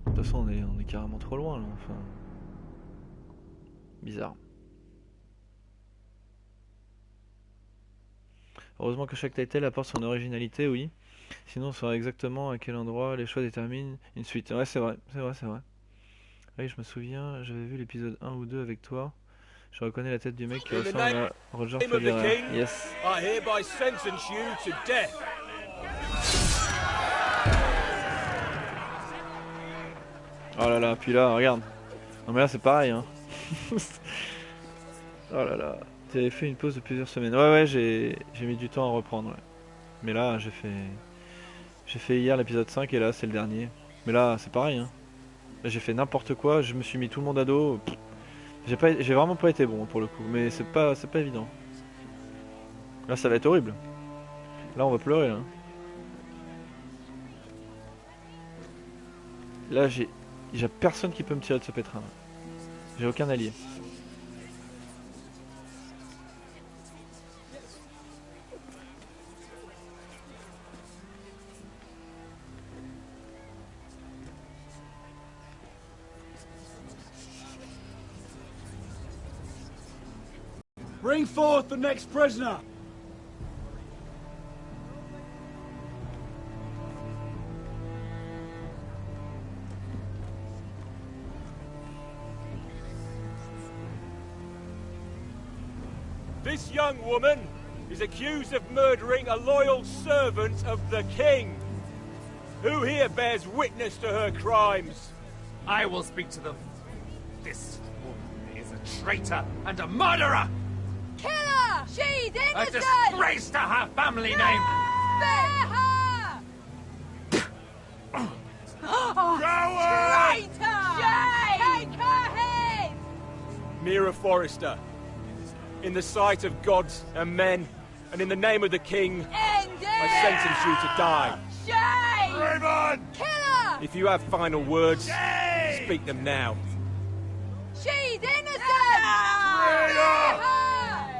De toute façon, on est carrément trop loin, là. Enfin... Bizarre. Heureusement que chaque title apporte son originalité, oui. Sinon, on saura exactement à quel endroit les choix déterminent une suite. Ouais, c'est vrai. Oui, je me souviens, j'avais vu l'épisode 1 ou 2 avec toi. Je reconnais la tête du mec qui In the ressemble name à Roger of the Federer. king, Yes. I hereby sentence you to death. Oh là là, puis là, regarde. Non mais là c'est pareil hein. Oh là là. Tu avais fait une pause de plusieurs semaines. Ouais j'ai mis du temps à reprendre. Ouais. Mais là j'ai fait hier l'épisode 5 et là c'est le dernier. Mais là c'est pareil hein. Là, j'ai fait n'importe quoi, je me suis mis tout le monde à dos. J'ai vraiment pas été bon pour le coup, mais c'est pas évident. Là ça va être horrible. Là on va pleurer là. Là j'ai personne qui peut me tirer de ce pétrin. J'ai aucun allié. Bring forth the next prisoner! This young woman is accused of murdering a loyal servant of the king. Who here bears witness to her crimes? I will speak to them. This woman is a traitor and a murderer! Kill her! She's A innocent! disgrace to her family name! Spare her! Traitor! Shame! Take her head! Mira Forrester, in the sight of gods and men, and in the name of the king, End it! I sentence you to die. Shame! Raven! Kill her! If you have final words, Shame! speak them now. She's innocent! Spare her!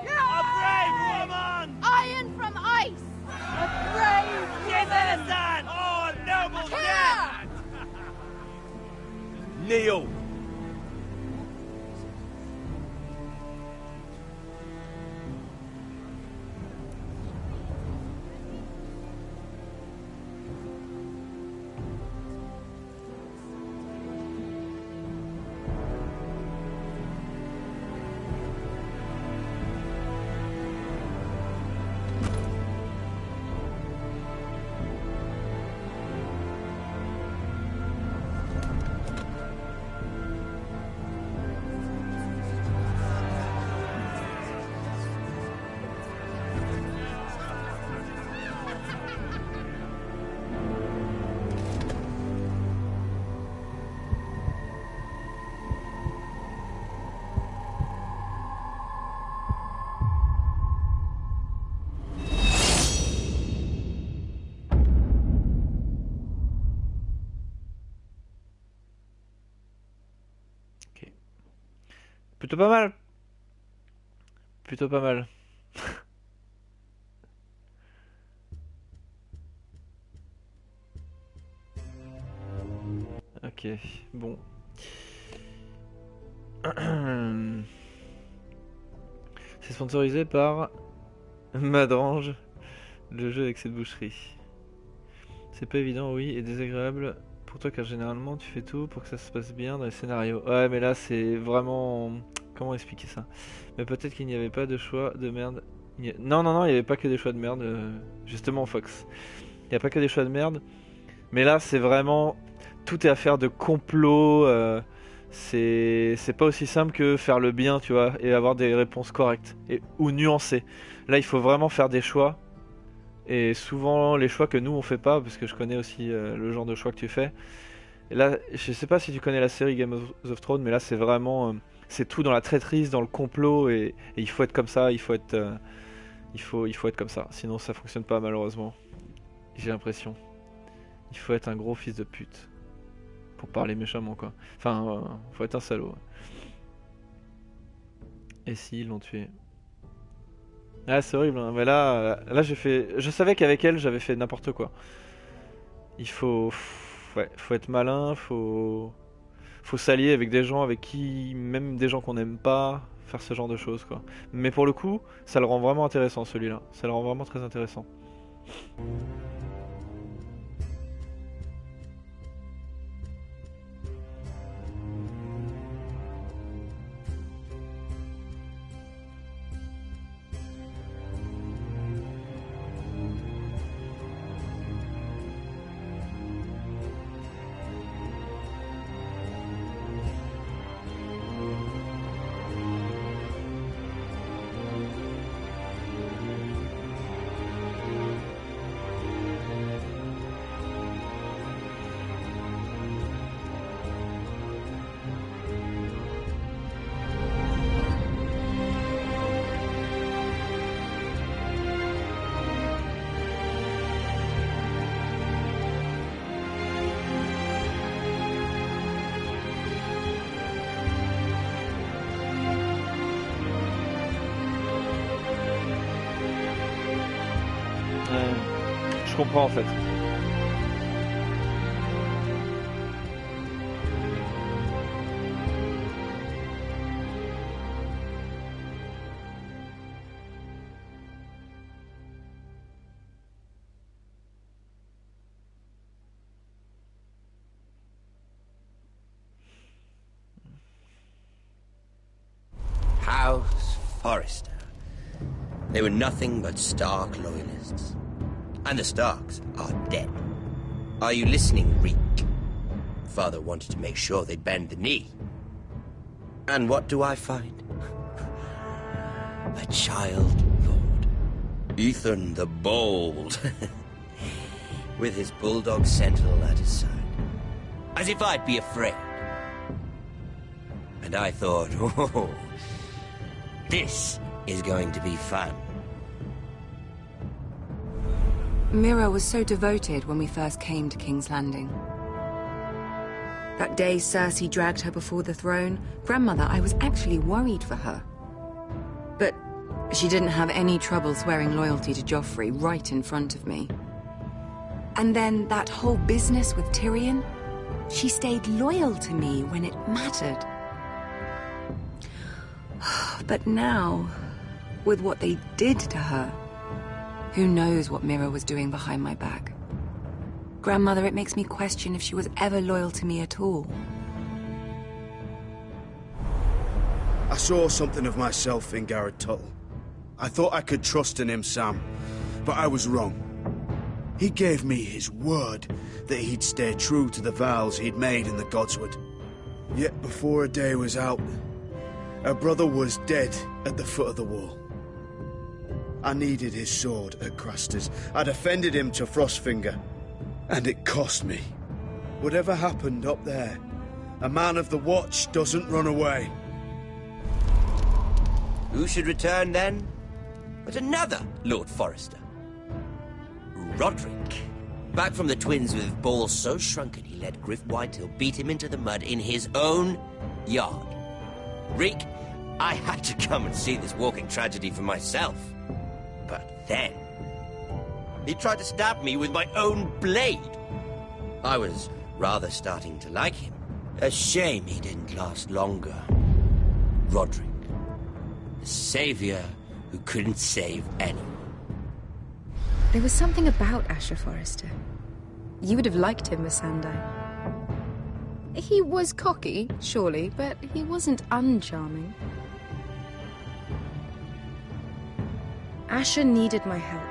A brave woman! Iron from ice! A brave woman! Oh, a noble death! Kneel. Plutôt pas mal. Plutôt pas mal. Ok, bon. C'est sponsorisé par Madrange, le jeu avec cette boucherie. C'est pas évident, oui, et désagréable pour toi car généralement tu fais tout pour que ça se passe bien dans les scénarios. Ouais, mais là c'est vraiment... Comment expliquer ça? Mais peut-être qu'il n'y avait pas de choix de merde. Non, il n'y avait pas que des choix de merde, justement Fox. Il n'y a pas que des choix de merde. Mais là c'est vraiment... Tout est affaire de complot. C'est pas aussi simple que faire le bien, tu vois, et avoir des réponses correctes ou nuancées. Là il faut vraiment faire des choix. Et souvent les choix que nous on fait pas, parce que je connais aussi le genre de choix que tu fais. Et là, je sais pas si tu connais la série Game of Thrones, mais là c'est vraiment... c'est tout dans la traîtrise, dans le complot, et il faut être comme ça, il faut être comme ça. Sinon ça fonctionne pas malheureusement. J'ai l'impression. Il faut être un gros fils de pute. Pour parler méchamment quoi. Enfin, faut être un salaud. Et si ils l'ont tué. Ah c'est horrible hein. Mais là j'ai fait... Je savais qu'avec elle j'avais fait n'importe quoi. Il faut... Ouais, faut être malin, faut s'allier avec des gens avec qui... Même des gens qu'on n'aime pas, faire ce genre de choses quoi. Mais pour le coup, ça le rend vraiment intéressant celui-là. Ça le rend vraiment très intéressant. je comprends en fait. House Forrester. They were nothing but Stark loyalists. And the Starks are dead. Are you listening, Reek? Father wanted to make sure they'd bend the knee. And what do I find? A child lord. Ethan the Bold. With his bulldog sentinel at his side. As if I'd be afraid. And I thought, oh, this is going to be fun. Mira was so devoted when we first came to King's Landing. That day Cersei dragged her before the throne, Grandmother, I was actually worried for her. But she didn't have any trouble swearing loyalty to Joffrey right in front of me. And then that whole business with Tyrion, she stayed loyal to me when it mattered. But now, with what they did to her, who knows what Mira was doing behind my back? Grandmother, it makes me question if she was ever loyal to me at all. I saw something of myself in Garrett Tuttle. I thought I could trust in him, Sam, but I was wrong. He gave me his word that he'd stay true to the vows he'd made in the Godswood. Yet before a day was out, our brother was dead at the foot of the wall. I needed his sword at Craster's. I defended him to Frostfinger. And it cost me. Whatever happened up there, a man of the Watch doesn't run away. Who should return then? But another Lord Forrester. Roderick. Back from the Twins with balls so shrunken he let Griff Whitetail beat him into the mud in his own yard. Reek, I had to come and see this walking tragedy for myself. But then, he tried to stab me with my own blade. I was rather starting to like him. A shame he didn't last longer. Roderick, the savior who couldn't save anyone. There was something about Asher Forrester. You would have liked him, Missandei. He was cocky, surely, but he wasn't uncharming. Asher needed my help.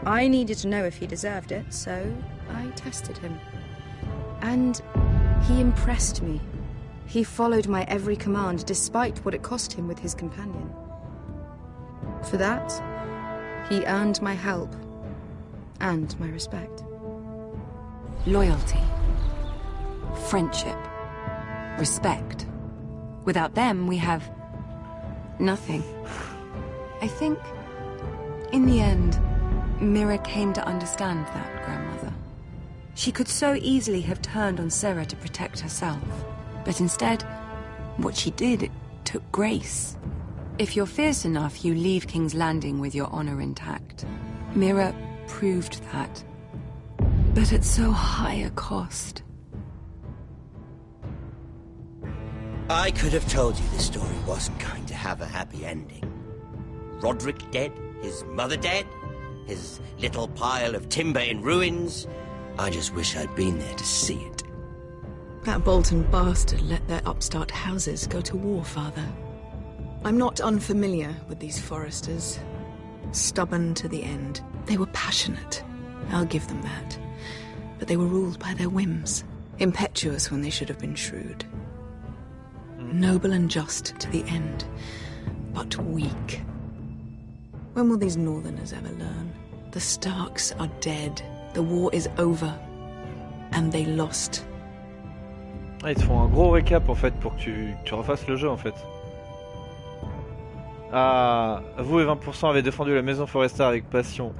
I needed to know if he deserved it, so I tested him. And he impressed me. He followed my every command, despite what it cost him with his companion. For that, he earned my help and my respect. Loyalty, friendship, respect. Without them, we have nothing. I think, in the end, Mira came to understand that, Grandmother. She could so easily have turned on Sarah to protect herself. But instead, what she did, it took grace. If you're fierce enough, you leave King's Landing with your honor intact. Mira proved that. But at so high a cost. I could have told you this story wasn't going to have a happy ending. Roderick dead, his mother dead, his little pile of timber in ruins. I just wish I'd been there to see it. That Bolton bastard let their upstart houses go to war, Father. I'm not unfamiliar with these Forresters. Stubborn to the end. They were passionate. I'll give them that. But they were ruled by their whims. Impetuous when they should have been shrewd. Noble and just to the end. But weak. When will these Northerners ever learn? The Starks are dead. The war is over. And they lost. Ah, ils te font un gros récap en fait pour que tu refasses le jeu en fait. Ah, vous et 20% avez défendu la maison Forrester avec passion.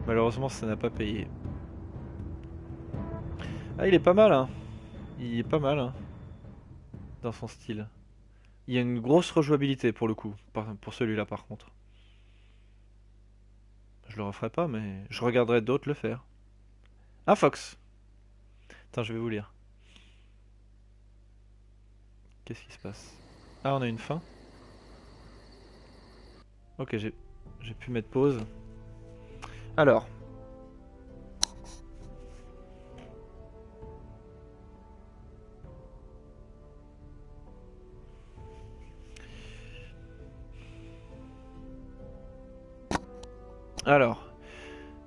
Malheureusement, ça n'a pas payé. Ah, il est pas mal, hein. Il est pas mal, hein. Dans son style. Il y a une grosse rejouabilité pour le coup, pour celui-là par contre. Je le referai pas, mais je regarderai d'autres le faire. Ah, Fox. Attends, je vais vous lire. Qu'est-ce qui se passe? Ah, on a une fin. Ok, j'ai pu mettre pause. Alors. Alors.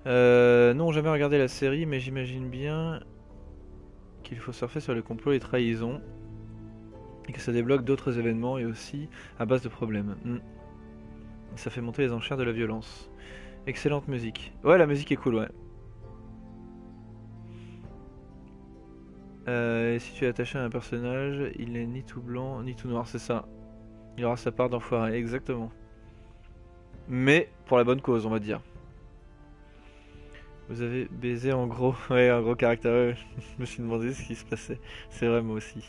Non, jamais regardé la série, mais j'imagine bien qu'il faut surfer sur les complots et les trahisons. Et que ça débloque d'autres événements et aussi à base de problèmes. Ça fait monter les enchères de la violence. Excellente musique. Ouais, la musique est cool, ouais. Et si tu es attaché à un personnage, il n'est ni tout blanc ni tout noir, c'est ça. Il aura sa part d'enfoiré, exactement. Mais pour la bonne cause, on va dire. Vous avez baisé en gros, ouais, un gros caractère. Ouais. Je me suis demandé ce qui se passait. C'est vrai, moi aussi.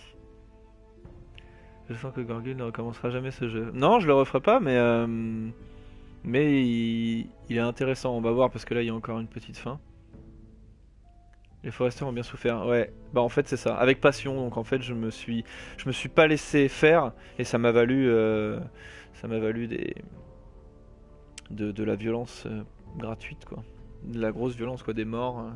Je sens que Gorgul ne recommencera jamais ce jeu. Non, je le referai pas, mais il est intéressant. On va voir parce que là, il y a encore une petite fin. Les forestiers ont bien souffert. Ouais, bah en fait c'est ça. Avec passion. Donc en fait, je me suis pas laissé faire et ça m'a valu de la violence gratuite quoi. De la grosse violence quoi, des morts.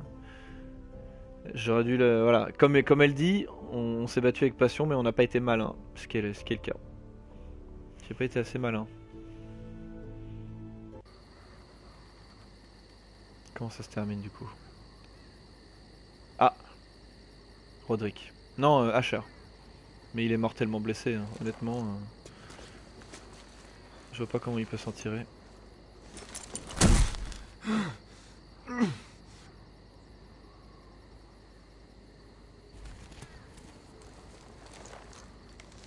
J'aurais dû le... Voilà, comme elle dit, on s'est battu avec passion mais on n'a pas été malin, ce qui est le cas. J'ai pas été assez malin. Comment ça se termine du coup? Ah, Roderick. Non, Asher. Mais il est mortellement blessé, hein. Honnêtement. Je vois pas comment il peut s'en tirer.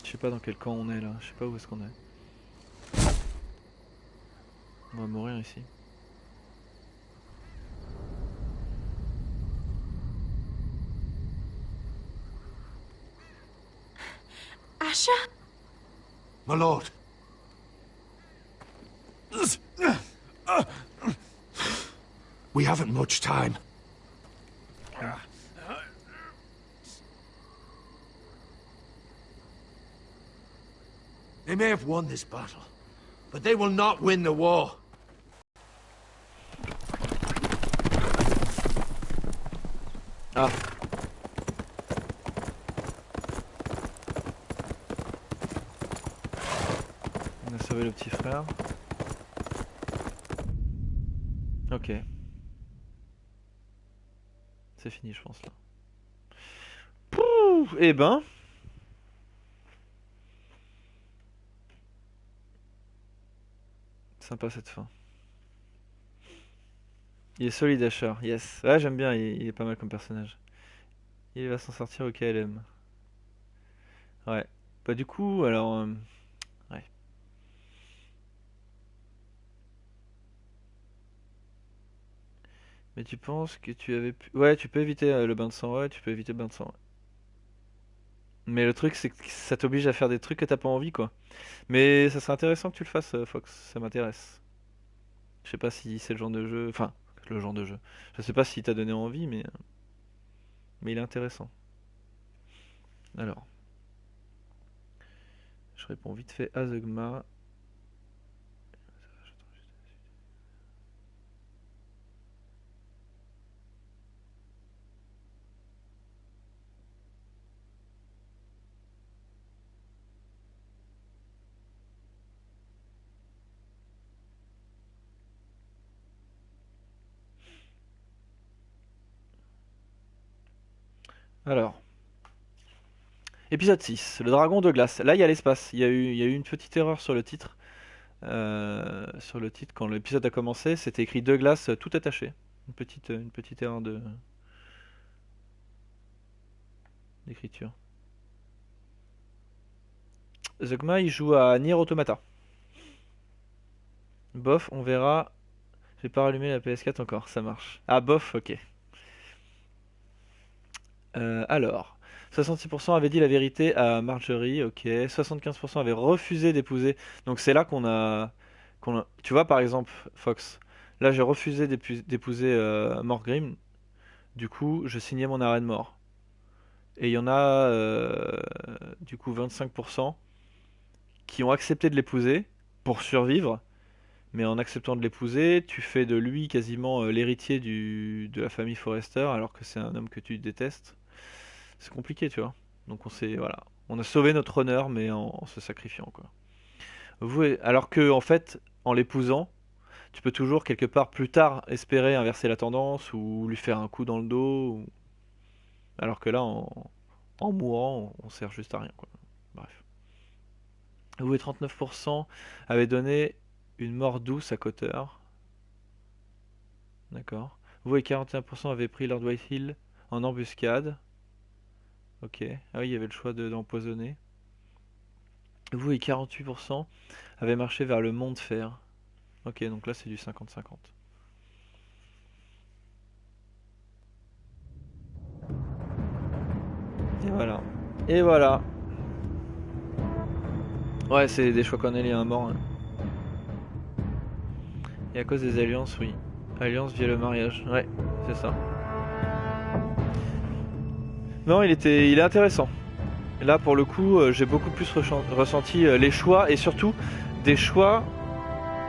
Je sais pas dans quel camp on est là, je sais pas où est-ce qu'on est. On va mourir ici. Asher? My lord. We haven't much time. They may have won this battle, but they will not win the war. Ah. On a sauvé le petit frère. Ok. C'est fini je pense là. Pouh, eh ben. Sympa cette fin. Il est solide Asher, yes. Ouais j'aime bien, il est pas mal comme personnage. Il va s'en sortir au KLM. Ouais. Bah du coup, alors... ouais. Mais tu penses que tu avais pu... Ouais, tu peux éviter le bain de sang, ouais, tu peux éviter le bain de sang. Ouais. Mais le truc, c'est que ça t'oblige à faire des trucs que t'as pas envie, quoi. Mais ça serait intéressant que tu le fasses, Fox, ça m'intéresse. Je sais pas si c'est le genre de jeu... Enfin, le genre de jeu. Je sais pas si t'a donné envie, mais il est intéressant. Alors... Je réponds vite fait à Zeugma. Alors... Épisode 6, le dragon de glace. Là, il y a l'espace. Il y a eu une petite erreur sur le titre. Sur le titre, quand l'épisode a commencé, c'était écrit de glace tout attaché. Une petite erreur d'écriture. Zogma, il joue à Nier Automata. Bof, on verra. J'ai pas rallumé la PS4 encore, ça marche. Ah, bof, ok. Alors, 66% avaient dit la vérité à Marjorie, ok. 75% avaient refusé d'épouser. Donc c'est là Tu vois, par exemple, Fox. Là, j'ai refusé d'épouser Morgrim. Du coup, je signais mon arrêt de mort. Et il y en a du coup 25% qui ont accepté de l'épouser pour survivre. Mais en acceptant de l'épouser, tu fais de lui quasiment l'héritier de la famille Forrester, alors que c'est un homme que tu détestes. C'est compliqué, tu vois. Donc voilà, on a sauvé notre honneur, mais en se sacrifiant, quoi. Alors que en fait, en l'épousant, tu peux toujours quelque part plus tard espérer inverser la tendance ou lui faire un coup dans le dos. Alors que là, en mourant, on sert juste à rien, quoi. Bref. Vous et 39% avaient donné une mort douce à Cotter. D'accord. Vous et 41% avaient pris Lord Whitehill en embuscade. Ok. Ah oui, il y avait le choix d'empoisonner. Vous et 48% avaient marché vers le mont de fer. Ok, donc là c'est du 50-50. Et voilà. Et voilà. Ouais, c'est des choix qu'on a liés à un mort. Hein. Et à cause des alliances, oui. Alliance via le mariage. Ouais, c'est ça. Non, il est intéressant. Là, pour le coup, j'ai beaucoup plus ressenti les choix et surtout des choix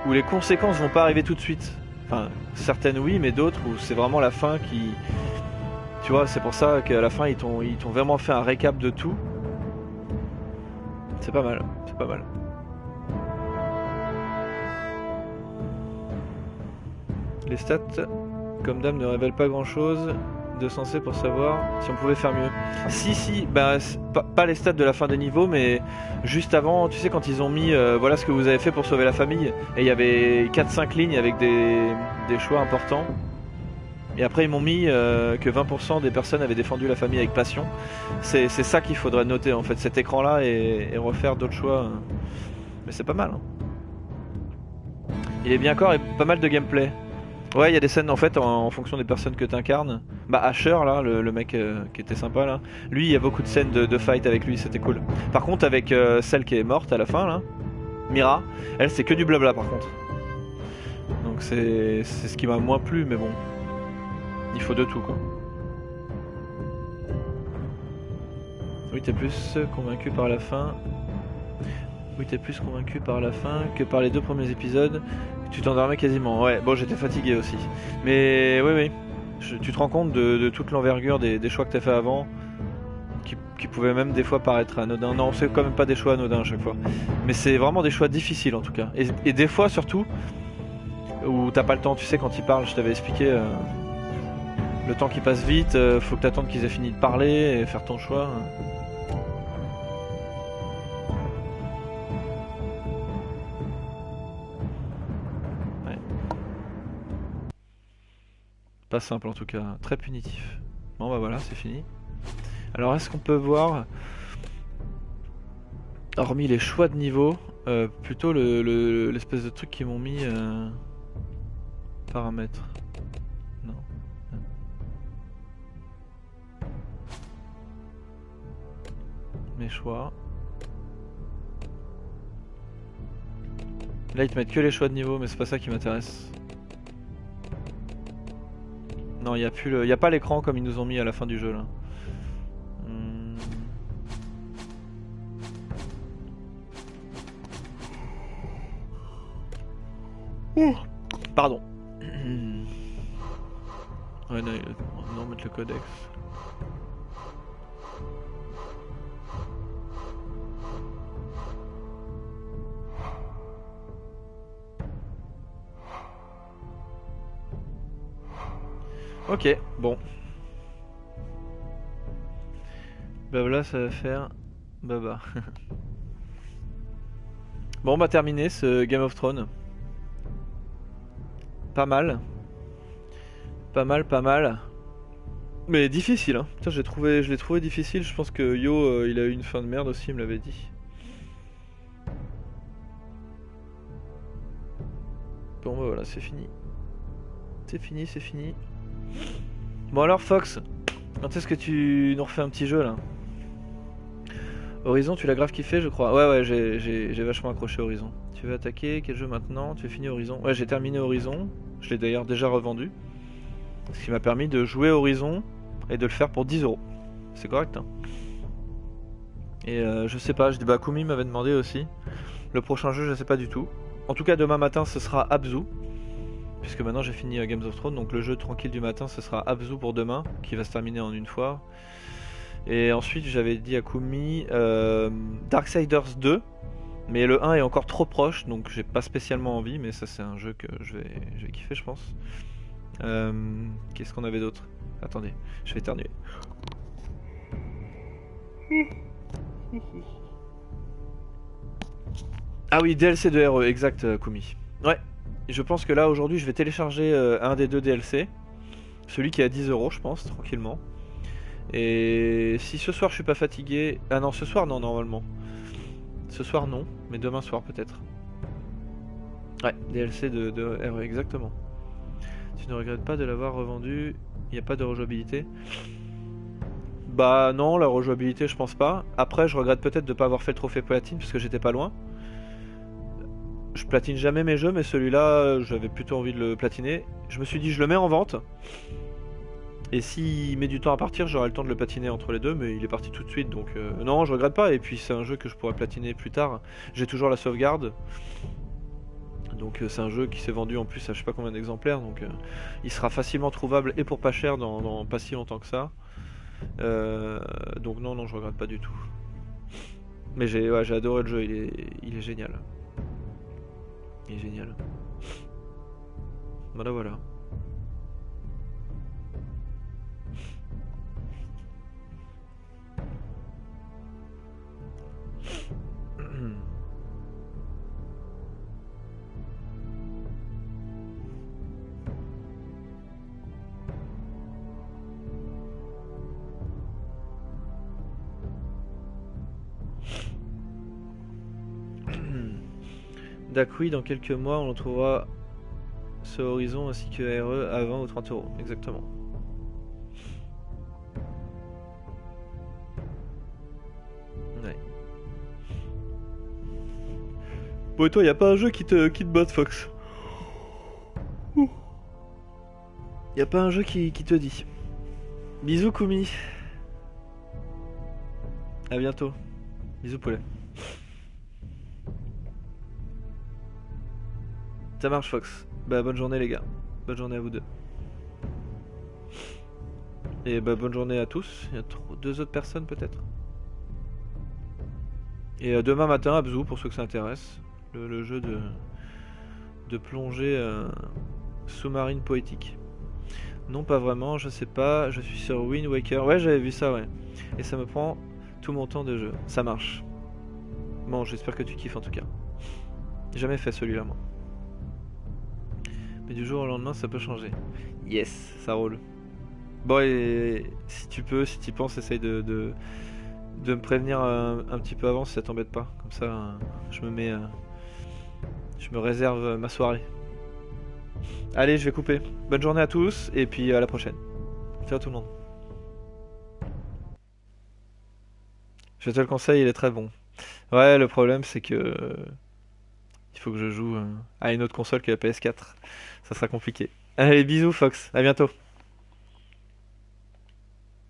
où les conséquences vont pas arriver tout de suite. Enfin, certaines oui, mais d'autres où c'est vraiment la fin qui... Tu vois, c'est pour ça qu'à la fin, ils t'ont vraiment fait un récap de tout. C'est pas mal, c'est pas mal. Les stats, comme dame, ne révèlent pas grand-chose de sensé pour savoir si on pouvait faire mieux. Si, bah, pas les stats de la fin des niveaux, mais juste avant, tu sais, quand ils ont mis voilà ce que vous avez fait pour sauver la famille, et il y avait 4-5 lignes avec des choix importants. Et après ils m'ont mis que 20% des personnes avaient défendu la famille avec passion. C'est ça qu'il faudrait noter en fait, cet écran là et refaire d'autres choix. Mais c'est pas mal. Hein. Il est bien encore et pas mal de gameplay. Ouais, il y a des scènes en fait en fonction des personnes que tu incarnes. Bah Asher là, le mec qui était sympa là. Lui, il y a beaucoup de scènes de fight avec lui, c'était cool. Par contre avec celle qui est morte à la fin là, Mira, elle c'est que du blabla par contre. Donc c'est ce qui m'a moins plu mais bon. Il faut de tout quoi. Oui, t'es plus convaincu par la fin. Oui, t'es plus convaincu par la fin que par les 2 premiers épisodes. Tu t'endormais quasiment. Ouais, bon, j'étais fatigué aussi. Mais oui. Tu te rends compte de toute l'envergure des choix que t'as fait avant, qui pouvaient même des fois paraître anodins. Non, c'est quand même pas des choix anodins à chaque fois. Mais c'est vraiment des choix difficiles en tout cas. Et des fois surtout, où t'as pas le temps. Tu sais, quand ils parlent, je t'avais expliqué... le temps qui passe vite, faut que t'attendes qu'ils aient fini de parler et faire ton choix. Ouais. Pas simple en tout cas, très punitif. Bon bah voilà, c'est fini. Alors est-ce qu'on peut voir, hormis les choix de niveau, plutôt l'espèce de truc qu'ils m'ont mis paramètres. Non. Mes choix. Là ils te mettent que les choix de niveau, mais c'est pas ça qui m'intéresse. Non, il y a pas l'écran comme ils nous ont mis à la fin du jeu là. Pardon. Ouais, non, mettre le codex. Ok, bon. Bah voilà, ça va faire baba. Bon, bah terminé ce Game of Thrones. Pas mal. Pas mal. Mais difficile, hein. Putain, je l'ai trouvé difficile. Je pense que Yo, il a eu une fin de merde aussi, il me l'avait dit. Bon, bah voilà, c'est fini. C'est fini. Bon alors Fox, quand est-ce que tu nous refais un petit jeu là? Horizon, tu l'as grave kiffé je crois. Ouais, j'ai vachement accroché Horizon. Tu veux attaquer, quel jeu maintenant? Tu as fini Horizon? Ouais, j'ai terminé Horizon. Je l'ai d'ailleurs déjà revendu. Ce qui m'a permis de jouer Horizon et de le faire pour 10 euros. C'est correct, hein. Et je sais pas, je dis bah Kumi m'avait demandé aussi. Le prochain jeu, je sais pas du tout. En tout cas, demain matin, ce sera Abzu. Puisque maintenant j'ai fini Games of Thrones, donc le jeu tranquille du matin, ce sera Abzu pour demain, qui va se terminer en une fois. Et ensuite, j'avais dit à Kumi Darksiders 2. Mais le 1 est encore trop proche, donc j'ai pas spécialement envie, mais ça c'est un jeu que je vais kiffer, je pense. Qu'est-ce qu'on avait d'autre? Attendez, je vais éternuer. Ah oui, DLC de RE, exact, Kumi. Ouais, je pense que là aujourd'hui je vais télécharger un des deux DLC. Celui qui est à 10 euros, je pense, tranquillement. Et si ce soir je suis pas fatigué. Ah non, ce soir non, normalement. Ce soir non, mais demain soir peut-être. Ouais, DLC de RE, exactement. Tu ne regrettes pas de l'avoir revendu? Il n'y a pas de rejouabilité? Bah non, la rejouabilité je pense pas. Après je regrette peut-être de ne pas avoir fait le trophée platine parce que j'étais pas loin. Je platine jamais mes jeux, mais celui-là j'avais plutôt envie de le platiner. Je me suis dit je le mets en vente. Et s'il met du temps à partir, j'aurai le temps de le platiner entre les deux, mais il est parti tout de suite, donc non, je regrette pas. Et puis c'est un jeu que je pourrais platiner plus tard. J'ai toujours la sauvegarde. Donc c'est un jeu qui s'est vendu en plus à je sais pas combien d'exemplaires, donc il sera facilement trouvable et pour pas cher dans pas si longtemps que ça. Donc non, je regrette pas du tout. Mais j'ai adoré le jeu, il est génial. Il est génial. Voilà. Dakui, dans quelques mois, on trouvera ce Horizon ainsi que RE à 20 ou 30 euros, exactement. Ouais. Bon, et toi, y a pas un jeu qui te botte, Fox? Y a pas un jeu qui te dit. Bisous, Kumi. À bientôt. Bisous, poulet. Ça marche, Fox. Bah bonne journée les gars. Bonne journée à vous deux. Et bah bonne journée à tous. Il y a deux autres personnes peut-être. Et demain matin Abzu pour ceux que ça intéresse. Le jeu de plongée sous-marine poétique. Non pas vraiment, je sais pas. Je suis sur Wind Waker. Ouais j'avais vu ça ouais. Et ça me prend tout mon temps de jeu. Ça marche. Bon j'espère que tu kiffes en tout cas. J'ai jamais fait celui-là moi. Mais du jour au lendemain ça peut changer. Yes, ça roule. Bon et si tu peux, si tu penses, essaye de me prévenir un petit peu avant si ça t'embête pas. Comme ça je me réserve ma soirée. Allez je vais couper. Bonne journée à tous et puis à la prochaine. Ciao tout le monde. Je te le conseille, il est très bon. Ouais le problème c'est que il faut que je joue à une autre console que la PS4. Ça sera compliqué. Allez, bisous Fox, à bientôt.